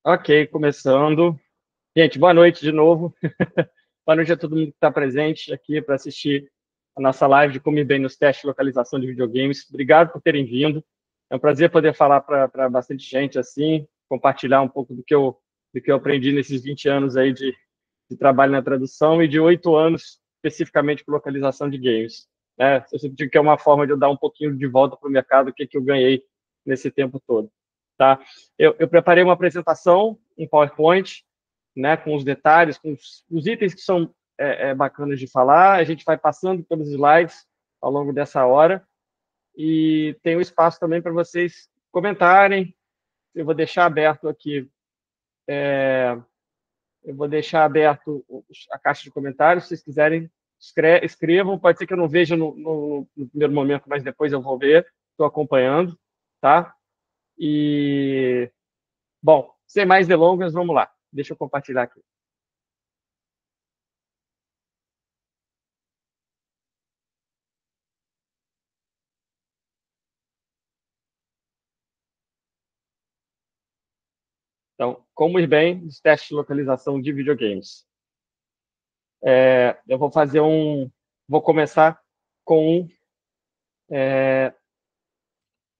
Ok, começando. Gente, boa noite de novo. Boa noite a todo mundo que está presente aqui para assistir a nossa live de Como Ir Bem nos Testes de Localização de Videogames. Obrigado por terem vindo. É um prazer poder falar para bastante gente assim, compartilhar um pouco do que eu aprendi nesses 20 anos aí de trabalho na tradução e de 8 anos especificamente com localização de games. Eu sempre digo que é uma forma de eu dar um pouquinho de volta para o mercado, o que eu ganhei nesse tempo todo. Tá? Eu preparei uma apresentação em PowerPoint, né, com os detalhes, com os itens que são bacanas de falar. A gente vai passando pelos slides ao longo dessa hora e tem um espaço também para vocês comentarem. Eu vou deixar aberto aqui, eu vou deixar aberto a caixa de comentários. Se vocês quiserem, escrevam. Pode ser que eu não veja no primeiro momento, mas depois eu vou ver. Estou acompanhando, tá? E, bom, sem mais delongas, vamos lá. Deixa eu compartilhar aqui. Então, como ir bem nos testes de localização de videogames. Eu vou começar com um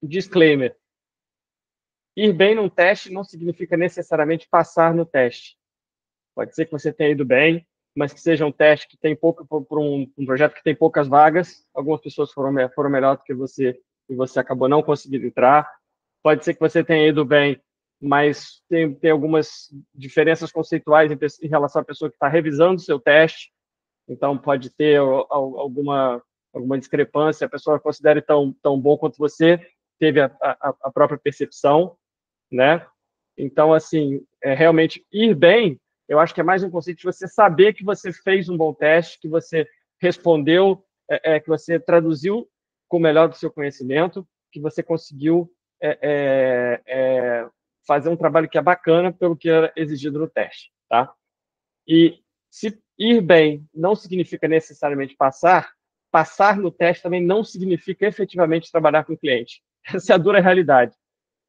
disclaimer. Ir bem num teste não significa necessariamente passar no teste. Pode ser que você tenha ido bem, mas que seja um teste que tem pouco, por um projeto que tem poucas vagas, algumas pessoas foram melhor do que você e você acabou não conseguindo entrar. Pode ser que você tenha ido bem, mas tem algumas diferenças conceituais em relação à pessoa que está revisando o seu teste. Então, pode ter alguma discrepância, a pessoa considere tão bom quanto você, teve a própria percepção, né? Então, assim, realmente ir bem, eu acho que é mais um conceito de você saber que você fez um bom teste, que você respondeu, que você traduziu com o melhor do seu conhecimento, que você conseguiu fazer um trabalho que é bacana pelo que era exigido no teste, tá? E se ir bem não significa necessariamente passar, passar no teste também não significa efetivamente trabalhar com o cliente. Essa é a dura realidade.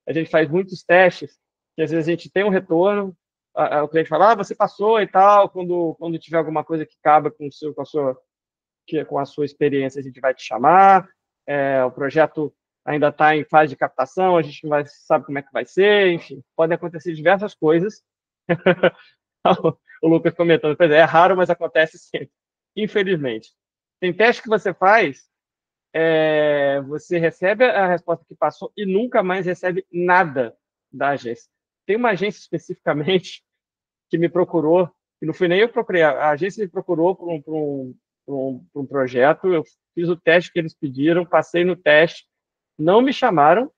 A gente faz muitos testes, que às vezes a gente tem um retorno, o cliente fala, você passou e tal, quando tiver alguma coisa que acaba com a sua experiência, a gente vai te chamar, o projeto ainda está em fase de captação, a gente não sabe como é que vai ser, enfim, podem acontecer diversas coisas. O Lucas comentando, pois é raro, mas acontece sempre, infelizmente. Tem teste que você faz, você recebe a resposta que passou e nunca mais recebe nada da agência. Tem uma agência especificamente que me procurou, que não fui nem eu que procurei, a agência me procurou por um projeto, eu fiz o teste que eles pediram, passei no teste, não me chamaram,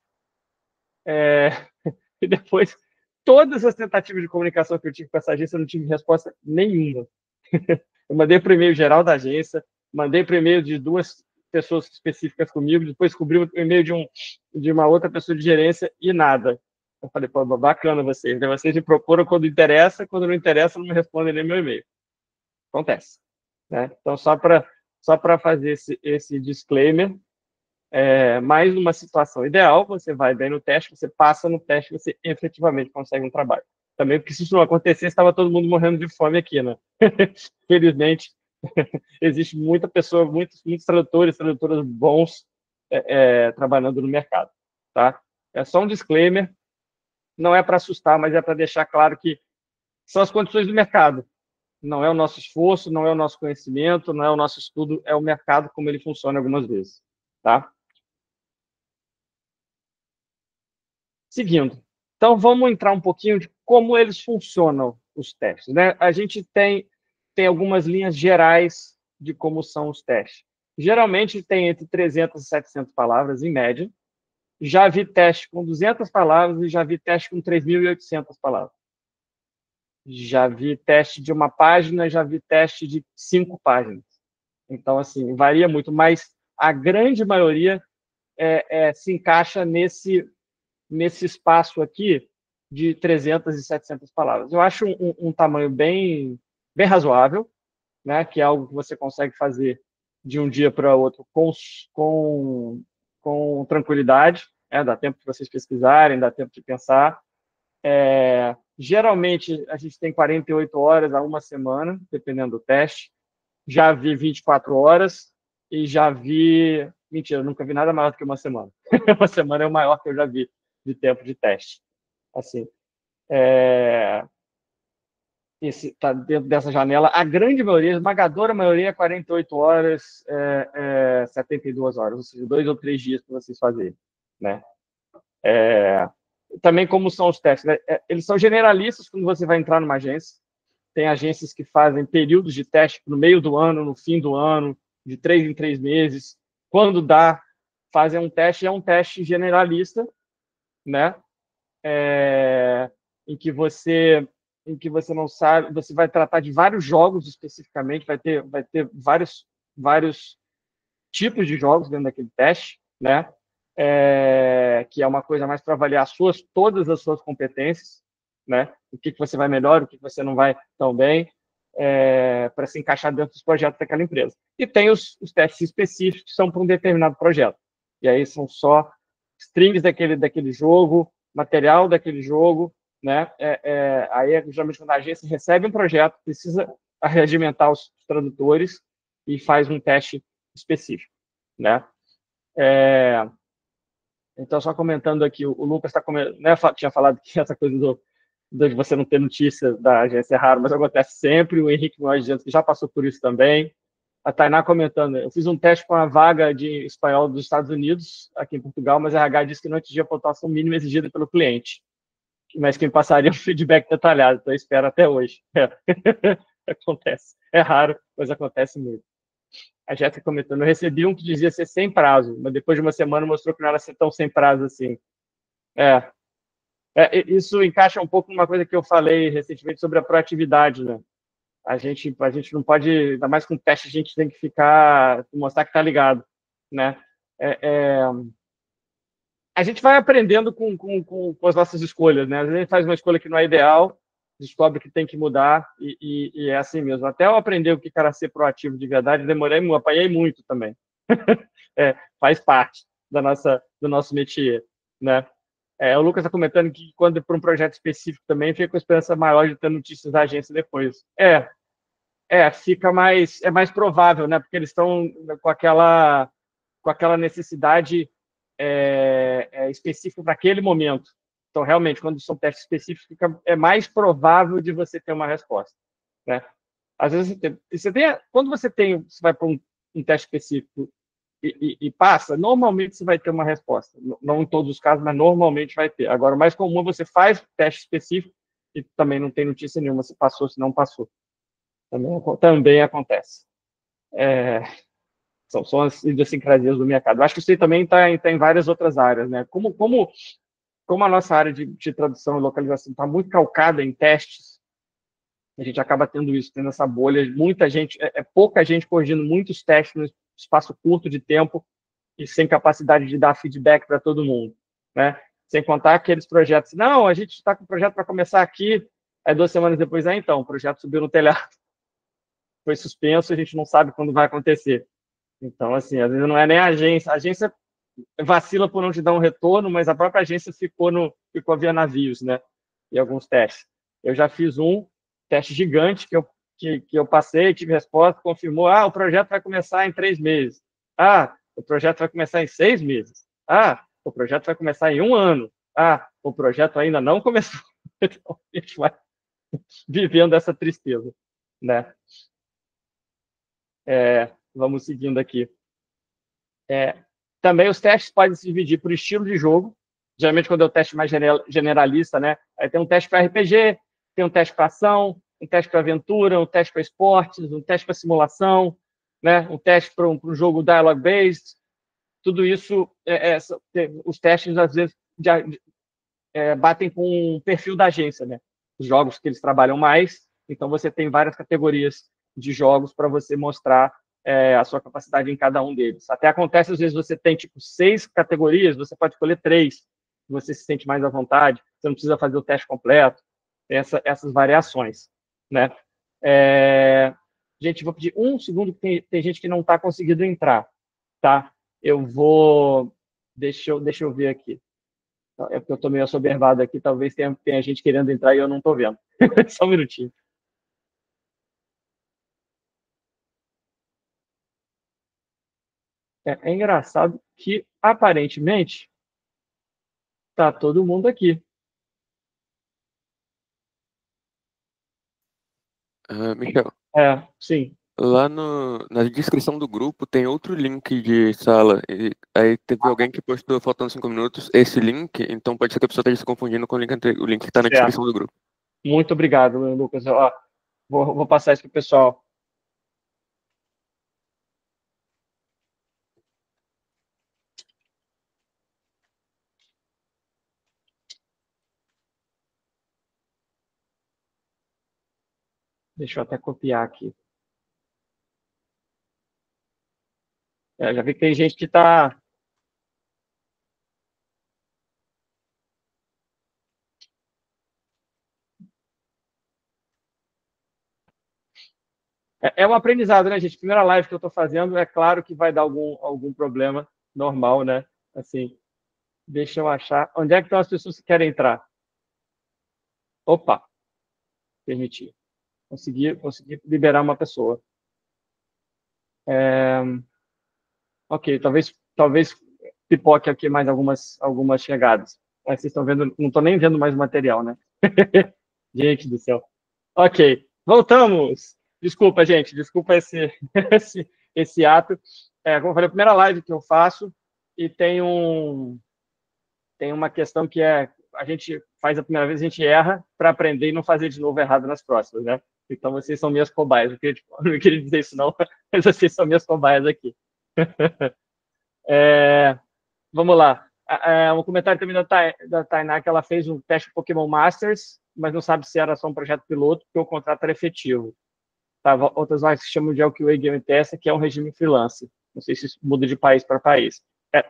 e depois todas as tentativas de comunicação que eu tive com essa agência, eu não tive resposta nenhuma. Eu mandei para o e-mail geral da agência, mandei para o e-mail de duas pessoas específicas comigo, depois cobri o e-mail de uma outra pessoa de gerência e nada. Eu falei, pô, bacana vocês, né? Vocês me procuram quando não interessa, não me respondem nem meu e-mail. Acontece. Né? Então, só para fazer esse disclaimer, mais numa situação ideal, você vai bem no teste, você passa no teste, você efetivamente consegue um trabalho. Também, porque se isso não acontecesse, estava todo mundo morrendo de fome aqui, né? Felizmente, existe muita pessoa, muitos tradutoras bons trabalhando no mercado, tá? É só um disclaimer, não é para assustar, mas é para deixar claro que são as condições do mercado. Não é o nosso esforço, não é o nosso conhecimento, não é o nosso estudo, é o mercado como ele funciona algumas vezes, tá? Seguindo. Então, vamos entrar um pouquinho de como eles funcionam, os testes. Né? A gente tem algumas linhas gerais de como são os testes. Geralmente, tem entre 300 e 700 palavras, em média. Já vi teste com 200 palavras e já vi teste com 3.800 palavras. Já vi teste de uma página, já vi teste de 5 páginas. Então, assim, varia muito, mas a grande maioria se encaixa nesse espaço aqui de 300 e 700 palavras. Eu acho um tamanho bem razoável, né, que é algo que você consegue fazer de um dia para outro com tranquilidade, dá tempo de vocês pesquisarem, dá tempo de pensar. Geralmente, a gente tem 48 horas a uma semana, dependendo do teste. Já vi 24 horas e já vi... Mentira, eu nunca vi nada maior do que uma semana. Uma semana é o maior que eu já vi de tempo de teste. Assim, está dentro dessa janela. A grande maioria, a esmagadora maioria, é 48 horas, 72 horas, ou seja, 2 ou 3 dias para vocês fazerem, né? Também como são os testes, né? Eles são generalistas quando você vai entrar numa agência. Tem agências que fazem períodos de teste no meio do ano, no fim do ano, de 3 em 3 meses. Quando dá, fazem um teste, é um teste generalista, né? Em que você não sabe, você vai tratar de vários jogos especificamente, vai ter vários tipos de jogos dentro daquele teste, né? Que é uma coisa mais para avaliar todas as suas competências, né? O que você vai melhor, o que você não vai tão bem, para se encaixar dentro dos projetos daquela empresa. E tem os testes específicos que são para um determinado projeto. E aí são só strings daquele jogo, material daquele jogo, né? Aí, geralmente, quando a agência recebe um projeto, precisa arregimentar os tradutores e faz um teste específico, né? Então, só comentando aqui, o Lucas né, tinha falado que essa coisa de você não ter notícia da agência é raro, mas acontece sempre. O Henrique Moraes dizendo que já passou por isso também. A Tainá comentando, eu fiz um teste com a vaga de espanhol dos Estados Unidos, aqui em Portugal, mas a RH disse que não atingia a pontuação mínima exigida pelo cliente, mas quem passaria um feedback detalhado, então eu espero até hoje. Acontece. É raro, mas acontece muito. A Jéssica comentando, eu recebi um que dizia ser sem prazo, mas depois de uma semana mostrou que não era ser tão sem prazo assim. Isso encaixa um pouco numa coisa que eu falei recentemente sobre a proatividade, né? A gente não pode, ainda mais com teste, a gente tem que mostrar que está ligado, né? É, é, a gente vai aprendendo com as nossas escolhas, né? Às vezes a gente faz uma escolha que não é ideal, descobre que tem que mudar e é assim mesmo. Até eu aprender o que era ser proativo de verdade, apanhei muito também. Faz parte do nosso métier, né? O Lucas está comentando que quando para um projeto específico também fica com a esperança maior de ter notícias da agência depois. É mais provável, né? Porque eles estão com aquela necessidade específica para aquele momento. Então, realmente, quando são testes específicos, é mais provável de você ter uma resposta, né? Às vezes quando você vai para um teste específico e passa, normalmente você vai ter uma resposta. Não em todos os casos, mas normalmente vai ter. Agora, o mais comum é você faz teste específico e também não tem notícia nenhuma se passou, se não passou. Também acontece. São as idiosincrasias do mercado. Eu acho que isso aí também está em várias outras áreas, né? Como a nossa área de tradução e localização está muito calcada em testes, a gente acaba tendo essa bolha, muita gente, pouca gente corrigindo muitos testes no espaço curto de tempo e sem capacidade de dar feedback para todo mundo, né? Sem contar aqueles projetos, não, a gente está com o projeto para começar aqui, aí 2 semanas depois, então, o projeto subiu no telhado, foi suspenso, a gente não sabe quando vai acontecer. Então, assim, às vezes não é nem a agência vacila por não te dar um retorno, mas a própria agência ficou via navios, né? E alguns testes. Eu já fiz um teste gigante que eu passei, tive resposta, confirmou, o projeto vai começar em 3 meses. O projeto vai começar em 6 meses. O projeto vai começar em um ano. O projeto ainda não começou. Então, a gente vai vivendo essa tristeza, né? Vamos seguindo aqui. Também os testes podem se dividir por estilo de jogo. Geralmente, quando é o teste mais generalista, né? Aí tem um teste para RPG, tem um teste para ação, um teste para aventura, um teste para esportes, um teste para simulação, né? Um teste para um jogo dialogue-based. Tudo isso, os testes, às vezes, batem com o perfil da agência, né? Os jogos que eles trabalham mais. Então, você tem várias categorias de jogos para você mostrar a sua capacidade em cada um deles. Até acontece, às vezes, você tem, 6 categorias, você pode escolher 3, você se sente mais à vontade, você não precisa fazer o teste completo, essas variações, né? Gente, vou pedir um segundo, que tem gente que não está conseguindo entrar, tá? Deixa eu ver aqui. É porque eu estou meio assoberbado aqui, talvez tenha gente querendo entrar e eu não estou vendo. Só um minutinho. É engraçado que, aparentemente, tá todo mundo aqui. Michel, Sim. lá na descrição do grupo tem outro link de sala. E aí teve alguém que postou faltando 5 minutos esse link, então pode ser que a pessoa esteja se confundindo com o link que está na Certo. descrição do grupo. Muito obrigado, Lucas. Ó, vou passar isso para o pessoal. Deixa eu até copiar aqui. Já vi que tem gente que está... É um aprendizado, né, gente? Primeira live que eu estou fazendo, é claro que vai dar algum problema normal, né? Assim, deixa eu achar. Onde é que estão as pessoas que querem entrar? Opa, permitir. Consegui liberar uma pessoa. Ok, talvez pipoque aqui mais algumas chegadas. Vocês estão vendo, não estou nem vendo mais o material, né? Gente do céu. Ok, voltamos. Desculpa, gente, desculpa esse ato. Como eu falei, a primeira live que eu faço e tem uma questão que a gente faz a primeira vez, a gente erra para aprender e não fazer de novo errado nas próximas, né? Então vocês são minhas cobaias. Não queria dizer isso não, mas vocês são minhas cobaias aqui. Vamos lá. Um comentário também da Tainá, que ela fez um teste Pokémon Masters, mas não sabe se era só um projeto piloto, porque o contrato era efetivo. Tá? Outras lives se chamam de LQA Game Tester, que é um regime freelance. Não sei se isso muda de país para país.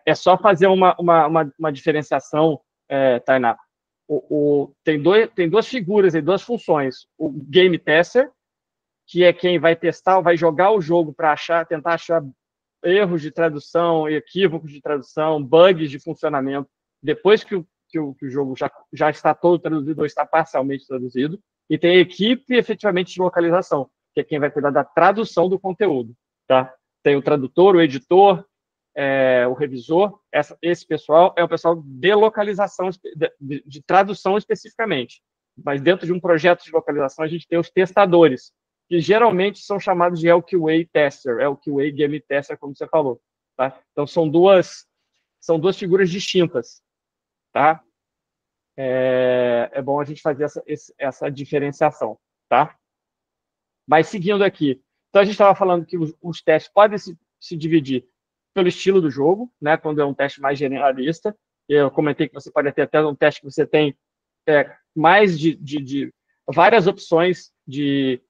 É só fazer uma diferenciação, Tainá. Tem duas figuras e duas funções. O Game Tester, que é quem vai testar, vai jogar o jogo para tentar achar erros de tradução, equívocos de tradução, bugs de funcionamento, depois que o jogo já está todo traduzido ou está parcialmente traduzido, e tem a equipe efetivamente de localização, que é quem vai cuidar da tradução do conteúdo. Tá? Tem o tradutor, o editor, o revisor, esse pessoal é o pessoal de localização, de tradução especificamente. Mas dentro de um projeto de localização, a gente tem os testadores, que geralmente são chamados de LQA Tester, LQA Game Tester, como você falou. Tá? Então, são duas figuras distintas. Tá? É bom a gente fazer essa diferenciação. Tá? Mas, seguindo aqui, então a gente estava falando que os testes podem se dividir pelo estilo do jogo, né? Quando é um teste mais generalista. Eu comentei que você pode ter até um teste que você tem mais de várias opções de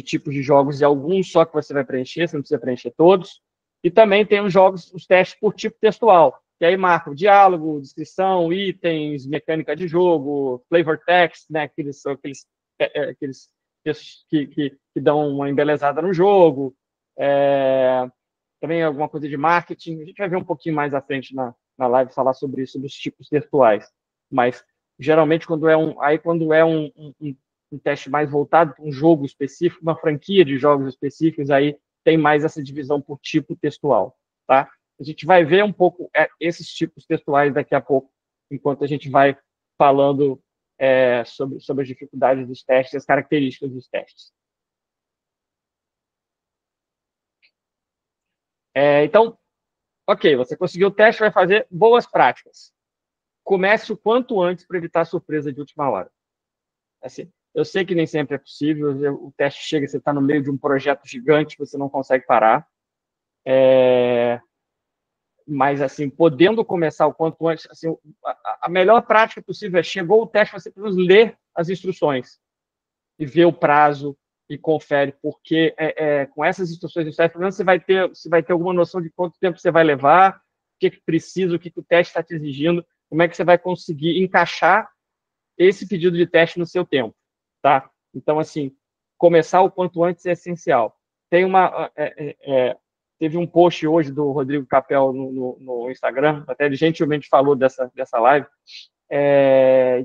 tipos de jogos e alguns só que você vai preencher, você não precisa preencher todos. E também tem os testes por tipo textual, que aí marca o diálogo, descrição, itens, mecânica de jogo, flavor text, né? Aqueles textos que dão uma embelezada no jogo. Também alguma coisa de marketing. A gente vai ver um pouquinho mais à frente na live falar sobre isso, sobre os tipos textuais. Mas, geralmente, quando é um teste mais voltado para um jogo específico, uma franquia de jogos específicos, aí tem mais essa divisão por tipo textual. Tá? A gente vai ver um pouco esses tipos textuais daqui a pouco, enquanto a gente vai falando sobre as dificuldades dos testes, as características dos testes. Então, ok, você conseguiu o teste, vai fazer boas práticas. Comece o quanto antes para evitar surpresa de última hora. Assim, eu sei que nem sempre é possível, o teste chega, você está no meio de um projeto gigante, você não consegue parar. Mas, assim, podendo começar o quanto antes, assim, a melhor prática possível é, chegou o teste, você precisa ler as instruções e ver o prazo e confere, porque com essas instruções do teste, você vai ter alguma noção de quanto tempo você vai levar, o que precisa, o que o teste está te exigindo, como é que você vai conseguir encaixar esse pedido de teste no seu tempo, tá? Então, assim, começar o quanto antes é essencial. Tem teve um post hoje do Rodrigo Capel no Instagram, até ele gentilmente falou dessa live,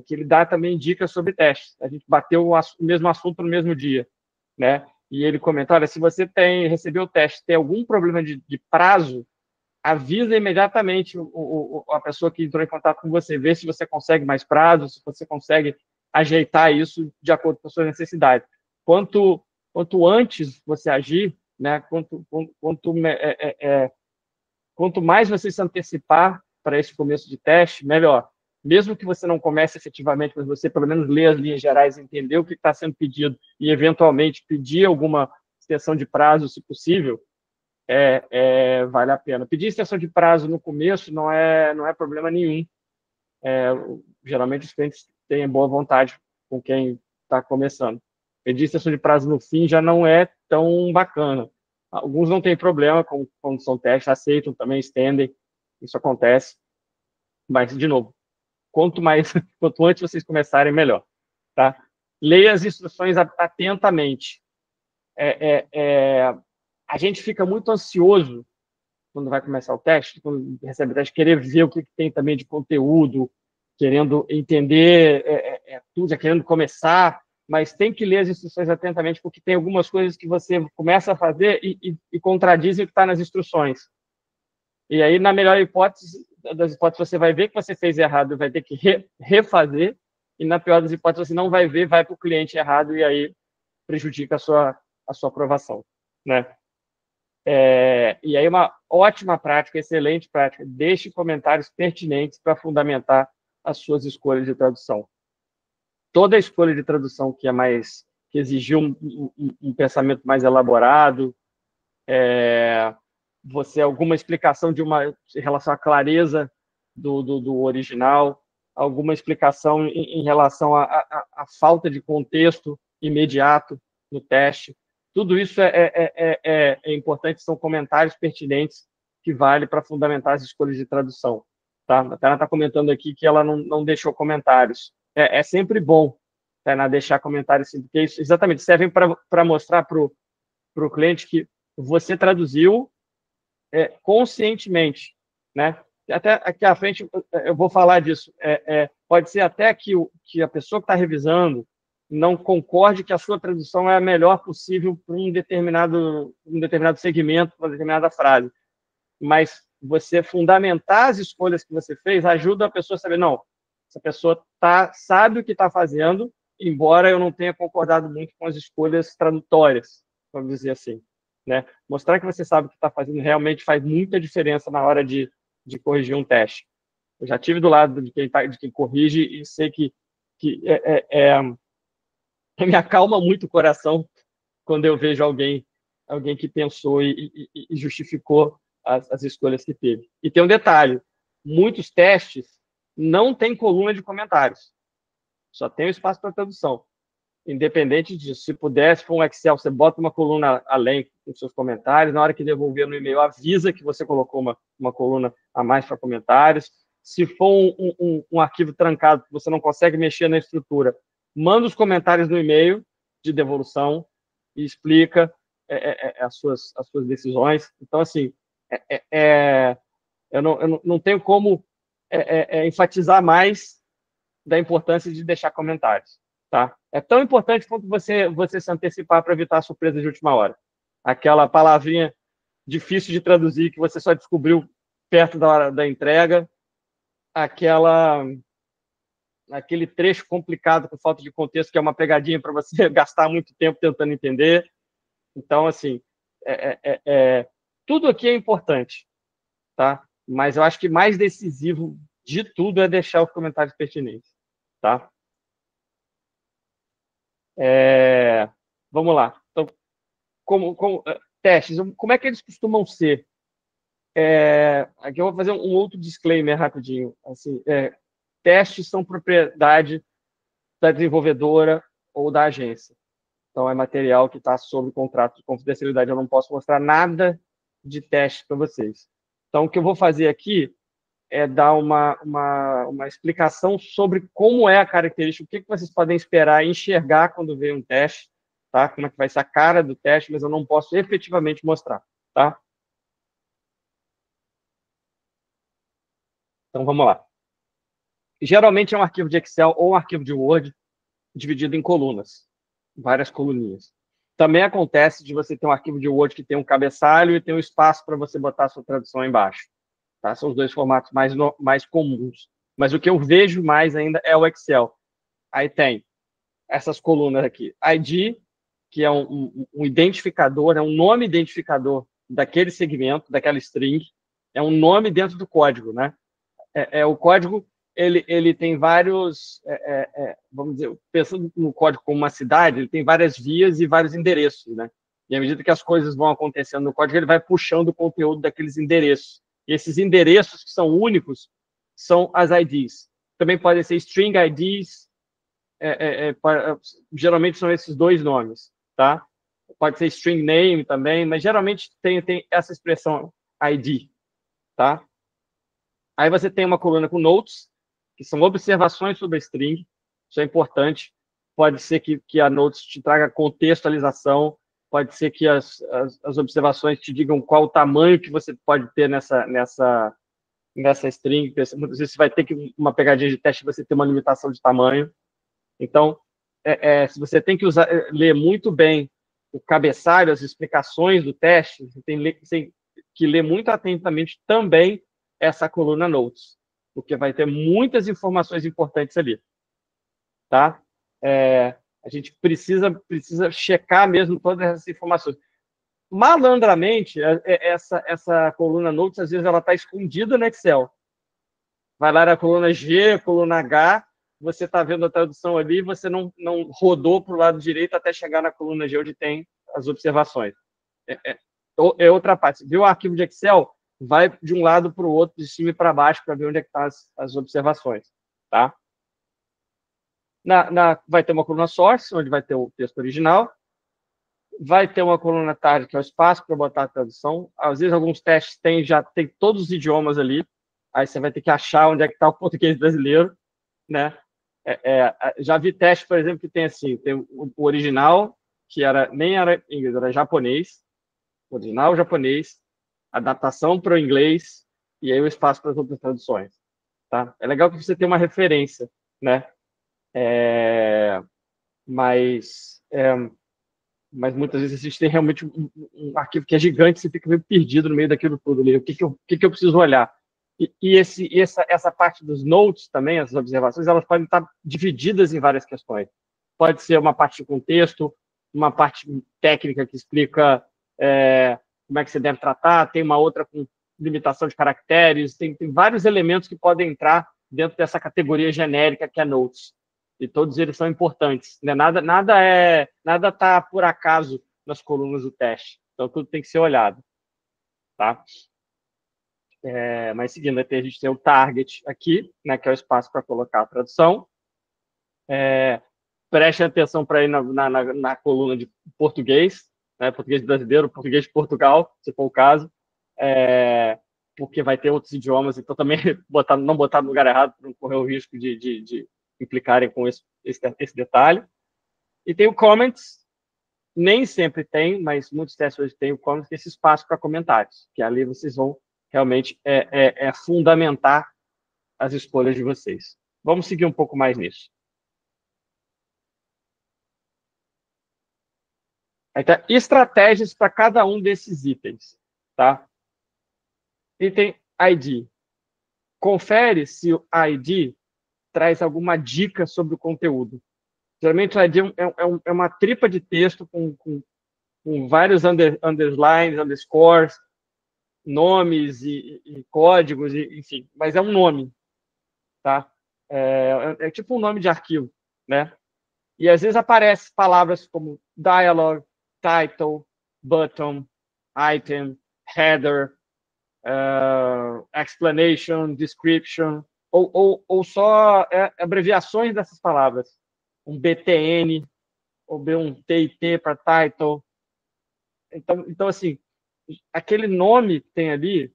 que ele dá também dicas sobre testes. A gente bateu o mesmo assunto no mesmo dia, né? E ele comenta, olha, se você recebeu o teste, tem algum problema de prazo, avisa imediatamente a pessoa que entrou em contato com você, vê se você consegue mais prazo, se você consegue ajeitar isso de acordo com a sua necessidade. Quanto antes você agir, né, quanto mais você se antecipar para esse começo de teste, melhor. Mesmo que você não comece efetivamente, mas você pelo menos lê as linhas gerais, entender o que está sendo pedido e, eventualmente, pedir alguma extensão de prazo, se possível, vale a pena. Pedir extensão de prazo no começo não é problema nenhum. Geralmente, os clientes têm boa vontade com quem está começando. Pedir extensão de prazo no fim já não é tão bacana. Alguns não têm problema, quando são testes, aceitam também, estendem, isso acontece. Mas, de novo, quanto antes vocês começarem, melhor. Tá? Leia as instruções atentamente. A gente fica muito ansioso quando vai começar o teste, quando recebe o teste, querer ver o que tem também de conteúdo, querendo entender tudo, já querendo começar, mas tem que ler as instruções atentamente, porque tem algumas coisas que você começa a fazer e contradizem o que está nas instruções. E aí, na melhor das hipóteses, você vai ver que você fez errado e vai ter que refazer, e na pior das hipóteses, você não vai ver, vai para o cliente errado, e aí prejudica a sua aprovação, né? E aí, uma ótima prática, excelente prática, deixe comentários pertinentes para fundamentar as suas escolhas de tradução. Toda escolha de tradução que exigiu um pensamento mais elaborado, alguma explicação em relação à clareza do original, alguma explicação em relação à falta de contexto imediato no teste. Tudo isso é importante, são comentários pertinentes que vale para fundamentar as escolhas de tradução. Tá? A Tainá está comentando aqui que ela não deixou comentários. É sempre bom, Tainá, deixar comentários, sim, porque isso exatamente servem para mostrar para o cliente que você traduziu conscientemente, né? Até aqui à frente eu vou falar disso. Pode ser até que a pessoa que está revisando não concorde que a sua tradução é a melhor possível para um determinado segmento, para uma determinada frase. Mas você fundamentar as escolhas que você fez ajuda a pessoa a saber, não, essa pessoa sabe o que está fazendo, embora eu não tenha concordado muito com as escolhas tradutórias, vamos dizer assim. Né? Mostrar que você sabe o que está fazendo realmente faz muita diferença na hora de corrigir um teste. Eu já tive do lado de quem corrige e sei que me acalma muito o coração quando eu vejo alguém que pensou e justificou as escolhas que teve. E tem um detalhe, muitos testes não têm coluna de comentários, só tem o espaço para tradução. Independente disso, se pudesse, for um Excel, você bota uma coluna além com seus comentários, na hora que devolver no e-mail, avisa que você colocou uma coluna a mais para comentários. Se for um arquivo trancado que você não consegue mexer na estrutura, manda os comentários no e-mail de devolução e explica as suas decisões. Então, assim, eu não tenho como enfatizar mais da importância de deixar comentários. Tá? É tão importante quanto você se antecipar para evitar a surpresa de última hora. Aquela palavrinha difícil de traduzir que você só descobriu perto da hora da entrega, aquele trecho complicado com falta de contexto, que é uma pegadinha para você gastar muito tempo tentando entender. Então, assim, tudo aqui é importante, tá? Mas eu acho que mais decisivo de tudo é deixar os comentários pertinentes, tá? Vamos lá. Então, testes, como é que eles costumam ser? Aqui eu vou fazer um outro disclaimer rapidinho. Assim, testes são propriedade da desenvolvedora ou da agência. Então, é material que está sob contrato de confidencialidade. Eu não posso mostrar nada de teste para vocês. Então, o que eu vou fazer aqui é dar uma explicação sobre como é a característica, o que vocês podem esperar e enxergar quando vê um teste, tá? Como é que vai ser a cara do teste, mas eu não posso efetivamente mostrar, tá? Então, vamos lá. Geralmente é um arquivo de Excel ou um arquivo de Word dividido em colunas, várias coluninhas. Também acontece de você ter um arquivo de Word que tem um cabeçalho e tem um espaço para você botar a sua tradução embaixo. Tá? São os dois formatos mais comuns. Mas o que eu vejo mais ainda é o Excel. Aí tem essas colunas aqui. ID, que é um identificador, é um nome identificador daquele segmento, daquela string. É um nome dentro do código, né? O código, ele tem vários, vamos dizer, pensando no código como uma cidade, ele tem várias vias e vários endereços, né? E à medida que as coisas vão acontecendo no código, ele vai puxando o conteúdo daqueles endereços. E esses endereços que são únicos são as IDs. Também podem ser string IDs, geralmente são esses dois nomes, tá? Pode ser string name também, mas geralmente tem essa expressão ID, tá? Aí você tem uma coluna com notes, que são observações sobre a string. Isso é importante. Pode ser que a notes te traga contextualização, pode ser que as observações te digam qual o tamanho que você pode ter nessa string. Muitas vezes você vai ter uma pegadinha de teste, você ter uma limitação de tamanho. Então, se você tem que ler muito bem o cabeçalho, as explicações do teste, você tem que ler muito atentamente também essa coluna Notes, porque vai ter muitas informações importantes ali. Tá? A gente precisa checar mesmo todas essas informações. Malandramente, essa coluna Notes, às vezes, ela está escondida no Excel. Vai lá na coluna G, coluna H, você está vendo a tradução ali, você não rodou para o lado direito até chegar na coluna G, onde tem as observações. É outra parte. Viu o arquivo de Excel? Vai de um lado para o outro, de cima e para baixo, para ver onde é que estão as observações. Tá? Vai ter uma coluna source, onde vai ter o texto original. Vai ter uma coluna target, que é o espaço para botar a tradução. Às vezes, alguns testes já tem todos os idiomas ali. Aí você vai ter que achar onde é que está o português brasileiro, né? Já vi teste, por exemplo, que tem assim, tem o original, que nem era inglês, era japonês, original japonês, adaptação para o inglês, e aí o espaço para as outras traduções. Tá? É legal que você tenha uma referência, né? Mas muitas vezes existe realmente um arquivo que é gigante, você fica meio perdido no meio daquilo tudo ali. O que eu preciso olhar? Essa parte dos notes também, as observações, elas podem estar divididas em várias questões. Pode ser uma parte de contexto, uma parte técnica que explica como é que você deve tratar, tem uma outra com limitação de caracteres, tem vários elementos que podem entrar dentro dessa categoria genérica que é notes. E todos eles são importantes. Né? Nada está por acaso nas colunas do teste. Então, tudo tem que ser olhado. Tá? Mas seguindo, a gente tem o target aqui, né, que é o espaço para colocar a tradução. Preste atenção para ir na coluna de português, né, português brasileiro, português de Portugal, se for o caso, porque vai ter outros idiomas, então também não botar no lugar errado para não correr o risco de implicarem com esse detalhe. E tem o comments, nem sempre tem, mas muitos testes hoje têm o comments, que é esse espaço para comentários, que ali vocês vão realmente fundamentar as escolhas de vocês. Vamos seguir um pouco mais nisso. Então, estratégias para cada um desses itens. Tá? Item ID. Confere se o ID traz alguma dica sobre o conteúdo. Geralmente o ID é uma tripa de texto com vários underlines, underscores, nomes e códigos, enfim, mas é um nome. Tá? É tipo um nome de arquivo. Né? E às vezes aparecem palavras como dialogue, title, button, item, header, explanation, description, ou só abreviações dessas palavras. Um BTN, ou um TIT para title. Então, assim, aquele nome que tem ali,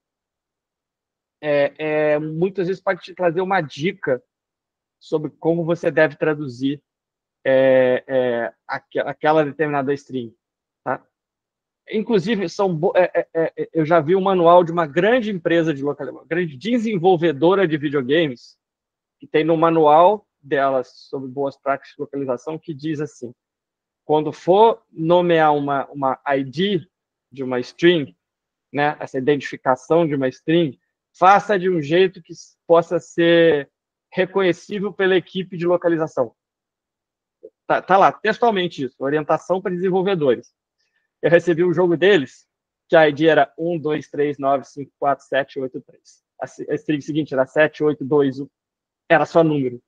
muitas vezes pode te trazer uma dica sobre como você deve traduzir aquela determinada string. Tá? Inclusive, eu já vi um manual de uma grande empresa de localização, uma grande desenvolvedora de videogames, que tem no manual delas sobre boas práticas de localização, que diz assim: quando for nomear uma ID de uma string, né, essa identificação de uma string, faça de um jeito que possa ser reconhecível pela equipe de localização. Tá lá, textualmente isso, orientação para desenvolvedores. Eu recebi um jogo deles, que a ID era 1, 2, 3, 9, 5, 4, 7, 8, 3. A string seguinte era 7, 8, 2, 1. Era só número.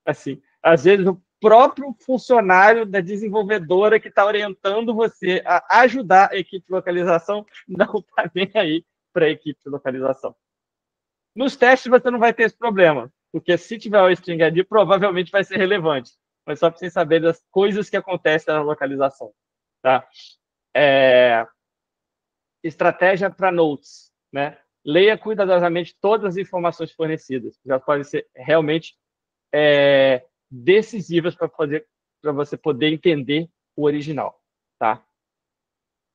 Assim, às vezes o próprio funcionário da desenvolvedora que está orientando você a ajudar a equipe de localização não está nem aí para a equipe de localização. Nos testes você não vai ter esse problema, porque se tiver o string ID, provavelmente vai ser relevante. Mas só para vocês saberem das coisas que acontecem na localização. Tá? Estratégia para notes, né? Leia cuidadosamente todas as informações fornecidas. Já podem ser realmente decisivas para você poder entender o original, tá?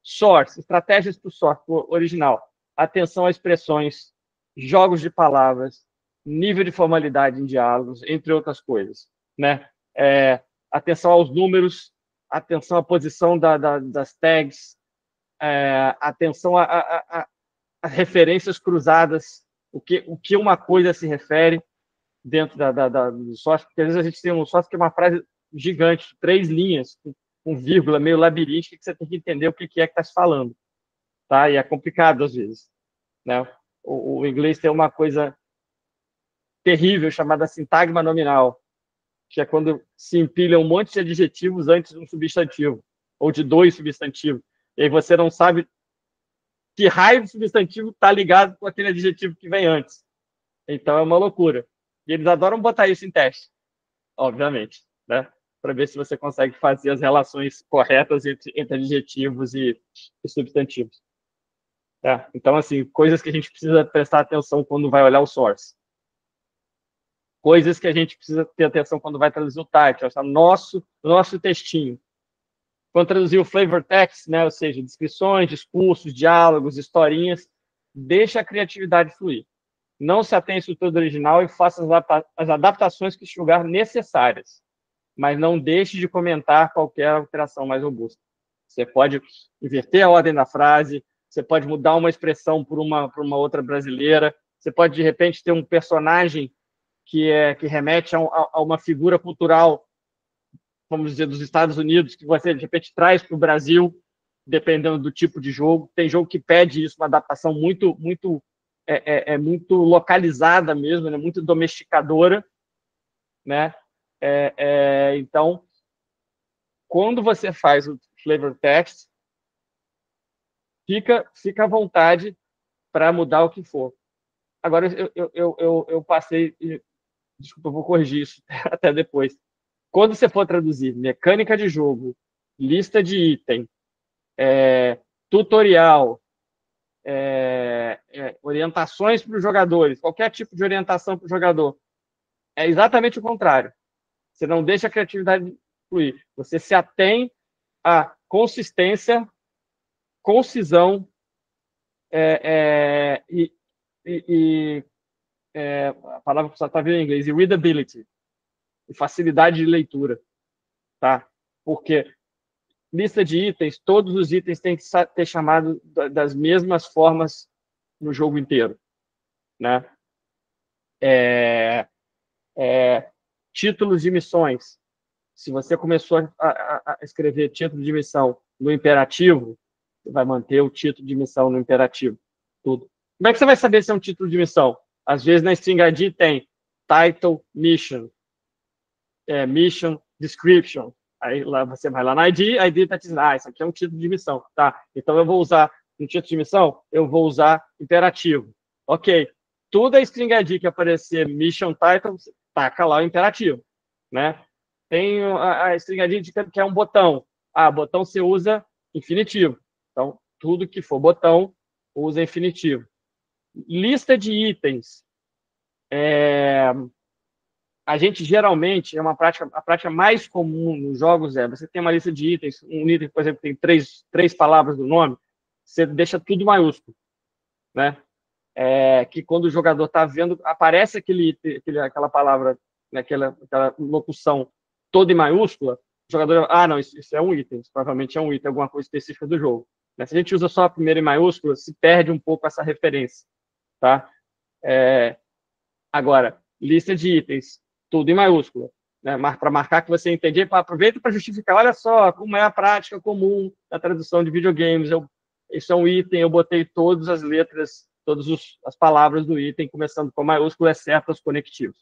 Source, estratégias para o source, pro original. Atenção a expressões, jogos de palavras, nível de formalidade em diálogos, entre outras coisas, né? Atenção aos números, atenção à posição das tags, atenção a referências cruzadas, o que uma coisa se refere dentro do source, porque às vezes a gente tem um source que é uma frase gigante, 3 linhas, com vírgula, meio labiríntica, que você tem que entender o que é que está se falando. Tá? E é complicado às vezes. Né? O inglês tem uma coisa terrível chamada sintagma nominal, que é quando se empilha um monte de adjetivos antes de um substantivo, ou de 2 substantivos. E aí você não sabe que raio de substantivo está ligado com aquele adjetivo que vem antes. Então é uma loucura. E eles adoram botar isso em teste, obviamente, né? Para ver se você consegue fazer as relações corretas entre adjetivos e substantivos. Então, assim, coisas que a gente precisa prestar atenção quando vai olhar o source. Coisas que a gente precisa ter atenção quando vai traduzir o title, nosso textinho. Quando traduzir o flavor text, né, ou seja, descrições, discursos, diálogos, historinhas, deixa a criatividade fluir. Não se atenha à estrutura original e faça as adaptações que julgar necessárias, mas não deixe de comentar qualquer alteração mais robusta. Você pode inverter a ordem da frase, você pode mudar uma expressão por uma outra brasileira, você pode, de repente, ter um personagem que remete a uma figura cultural, vamos dizer, dos Estados Unidos, que você, de repente, traz para o Brasil, dependendo do tipo de jogo. Tem jogo que pede isso, uma adaptação muito muito localizada mesmo, né? Muito domesticadora, né? Então, quando você faz o flavor text, fica à vontade para mudar o que for. Agora, eu passei... Desculpa, eu vou corrigir isso até depois. Quando você for traduzir mecânica de jogo, lista de item, tutorial, orientações para os jogadores, qualquer tipo de orientação para o jogador, é exatamente o contrário. Você não deixa a criatividade fluir. Você se atém à consistência, concisão a palavra que só está vindo em inglês, e readability, e facilidade de leitura. Tá? Porque lista de itens, todos os itens têm que ter chamado das mesmas formas no jogo inteiro. Né? Títulos de missões. Se você começou a escrever título de missão no imperativo, você vai manter o título de missão no imperativo. Tudo. Como é que você vai saber se é um título de missão? Às vezes na string ID tem title, mission, mission, description. Aí lá você vai lá na ID, a ID está dizendo, isso aqui é um título de missão. Tá, então eu vou usar um título de missão, eu vou usar imperativo. Ok, toda a string ID que aparecer mission title, taca lá o imperativo. Né? Tem a string ID que é um botão. Botão você usa infinitivo. Então, tudo que for botão, usa infinitivo. Lista de itens. A gente geralmente, a prática mais comum nos jogos você tem uma lista de itens, um item, por exemplo, tem três palavras do nome, você deixa tudo maiúsculo, né? Que quando o jogador está vendo, aparece aquela palavra, né, aquela locução toda em maiúscula, o jogador, não, isso é um item, isso provavelmente é um item, alguma coisa específica do jogo. Né? Se a gente usa só a primeira em maiúscula, se perde um pouco essa referência, tá? Agora, lista de itens, tudo em maiúscula, né? Para marcar que você entende, aproveita para justificar, olha só, como é a prática comum da tradução de videogames, isso é um item, eu botei todas as letras, todas as palavras do item, começando com maiúsculo, exceto os conectivos.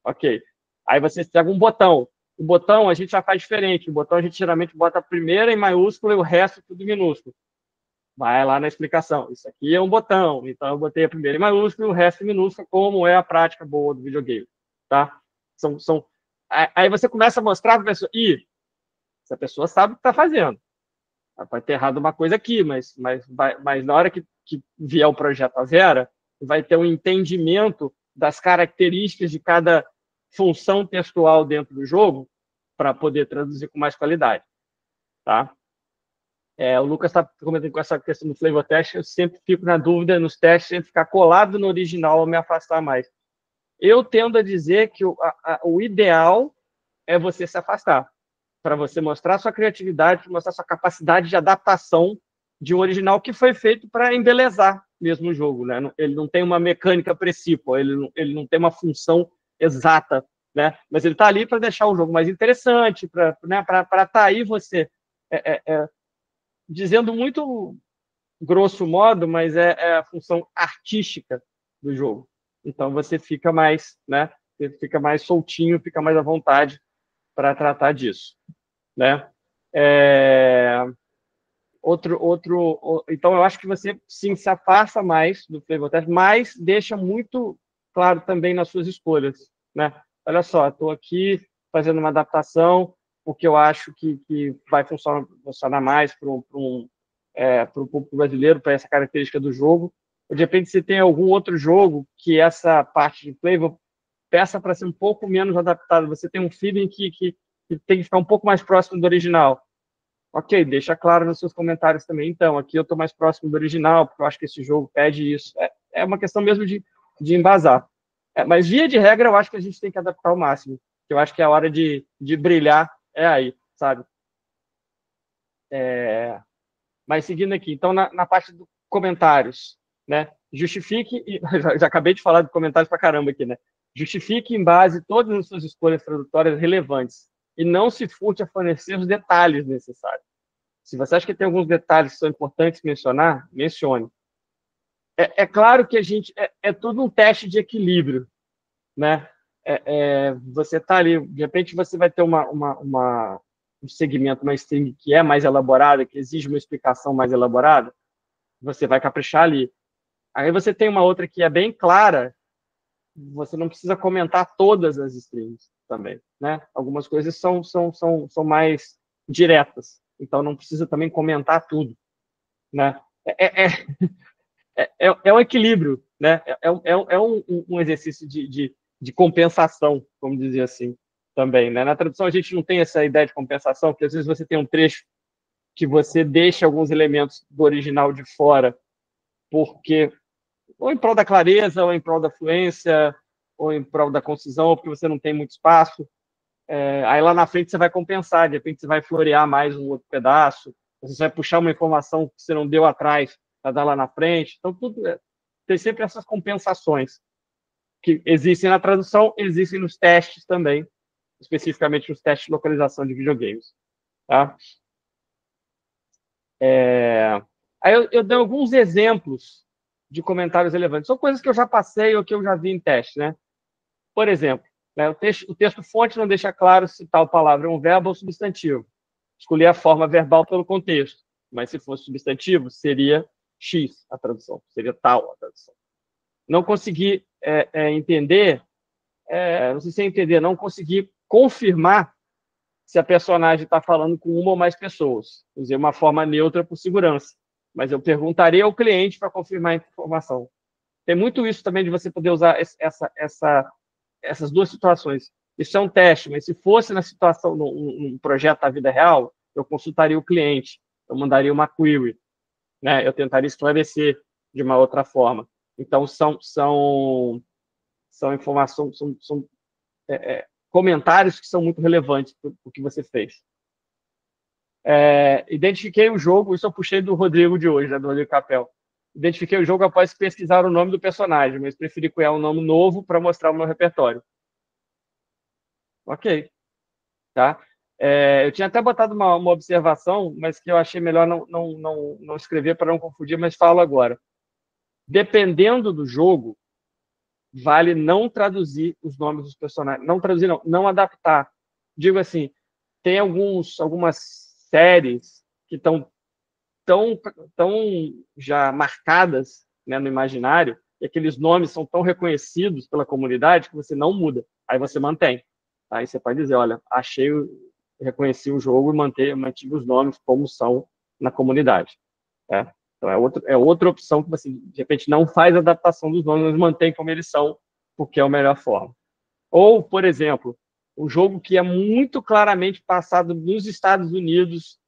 Ok. Aí você pega um botão. O botão a gente já faz diferente. O botão a gente geralmente bota a primeira em maiúsculo e o resto tudo em minúsculo. Vai lá na explicação. Isso aqui é um botão. Então eu botei a primeira em maiúsculo e o resto em minúsculo, como é a prática boa do videogame. Tá? Aí você começa a mostrar para a pessoa, essa pessoa sabe o que está fazendo. Vai ter errado uma coisa aqui, mas na hora que vier o projeto à Vera, vai ter um entendimento das características de cada função textual dentro do jogo para poder traduzir com mais qualidade. Tá? O Lucas está comentando com essa questão do flavor test, eu sempre fico na dúvida nos testes entre ficar colado no original ou me afastar mais. Eu tendo a dizer que o ideal é você se afastar, para você mostrar sua criatividade, mostrar sua capacidade de adaptação de um original que foi feito para embelezar mesmo o jogo. Né? Ele não tem uma mecânica precípua, ele não tem uma função exata, né? Mas ele está ali para deixar o jogo mais interessante, para estar aí você, dizendo muito grosso modo, mas é a função artística do jogo. Então você fica mais, né? Você fica mais soltinho, fica mais à vontade para tratar disso, né? Então eu acho que você sim se afasta mais do flavor test, mas deixa muito claro também nas suas escolhas, né? Olha só, estou aqui fazendo uma adaptação, porque eu acho que vai funcionar mais para o público brasileiro, para essa característica do jogo. De repente, se tem algum outro jogo que essa parte de flavor peça para ser um pouco menos adaptado, você tem um feeling que tem que ficar um pouco mais próximo do original. Ok, deixa claro nos seus comentários também. Então, aqui eu estou mais próximo do original, porque eu acho que esse jogo pede isso. É uma questão mesmo de embasar. Mas, via de regra, eu acho que a gente tem que adaptar ao máximo. Eu acho que a hora de brilhar é aí, sabe? Mas, seguindo aqui, então, na parte dos comentários, né? Justifique, já acabei de falar de comentários para caramba aqui, né? Justifique em base todas as suas escolhas tradutórias relevantes e não se furte a fornecer os detalhes necessários. Se você acha que tem alguns detalhes que são importantes mencionar, mencione. Claro que a gente é tudo um teste de equilíbrio, né? Você está ali, de repente você vai ter um segmento, uma string que é mais elaborada, que exige uma explicação mais elaborada, você vai caprichar ali. Aí você tem uma outra que é bem clara, você não precisa comentar todas as strings também, né? Algumas coisas são mais diretas, então não precisa também comentar tudo, né? É um equilíbrio, né? É um exercício de compensação, vamos dizer assim, também, né? Na tradução a gente não tem essa ideia de compensação, porque às vezes você tem um trecho que você deixa alguns elementos do original de fora, porque ou em prol da clareza, ou em prol da fluência, ou em prol da concisão, ou porque você não tem muito espaço. Aí lá na frente você vai compensar, de repente você vai florear mais um outro pedaço, você vai puxar uma informação que você não deu atrás para dar lá na frente. Então, tem sempre essas compensações que existem na tradução, existem nos testes também, especificamente nos testes de localização de videogames. Tá? Aí eu dei alguns exemplos de comentários relevantes. São coisas que eu já passei ou que eu já vi em teste, né? Por exemplo, né, o texto fonte não deixa claro se tal palavra é um verbo ou substantivo. Escolhi a forma verbal pelo contexto, mas se fosse substantivo, seria X a tradução, seria tal a tradução. Não consegui entender, não sei se é entender, não consegui confirmar se a personagem está falando com uma ou mais pessoas. Usei uma forma neutra por segurança, mas eu perguntaria ao cliente para confirmar a informação. Tem muito isso também de você poder usar essas duas situações. Isso é um teste, mas se fosse na situação, num projeto da vida real, eu consultaria o cliente, eu mandaria uma query. né? Eu tentaria esclarecer de uma outra forma. Então, são informações, são comentários que são muito relevantes para o que você fez. Identifiquei o jogo, isso eu puxei do Rodrigo de hoje, né, do Rodrigo Capel. Identifiquei o jogo após pesquisar o nome do personagem, mas preferi criar um nome novo para mostrar o meu repertório. Ok, tá? Eu tinha até botado uma observação, mas que eu achei melhor não escrever para não confundir, mas falo agora. Dependendo do jogo, vale não traduzir os nomes dos personagens. Não traduzir, não adaptar. Digo assim, tem algumas séries que estão tão já marcadas, né, no imaginário, e aqueles nomes são tão reconhecidos pela comunidade que você não muda. Aí você mantém. Aí você pode dizer, olha, reconheci o jogo e mantive os nomes como são na comunidade. Tá? Então é outra opção que você, de repente, não faz adaptação dos nomes, mas mantém como eles são, porque é a melhor forma. Ou, por exemplo, um jogo que é muito claramente passado nos Estados Unidos,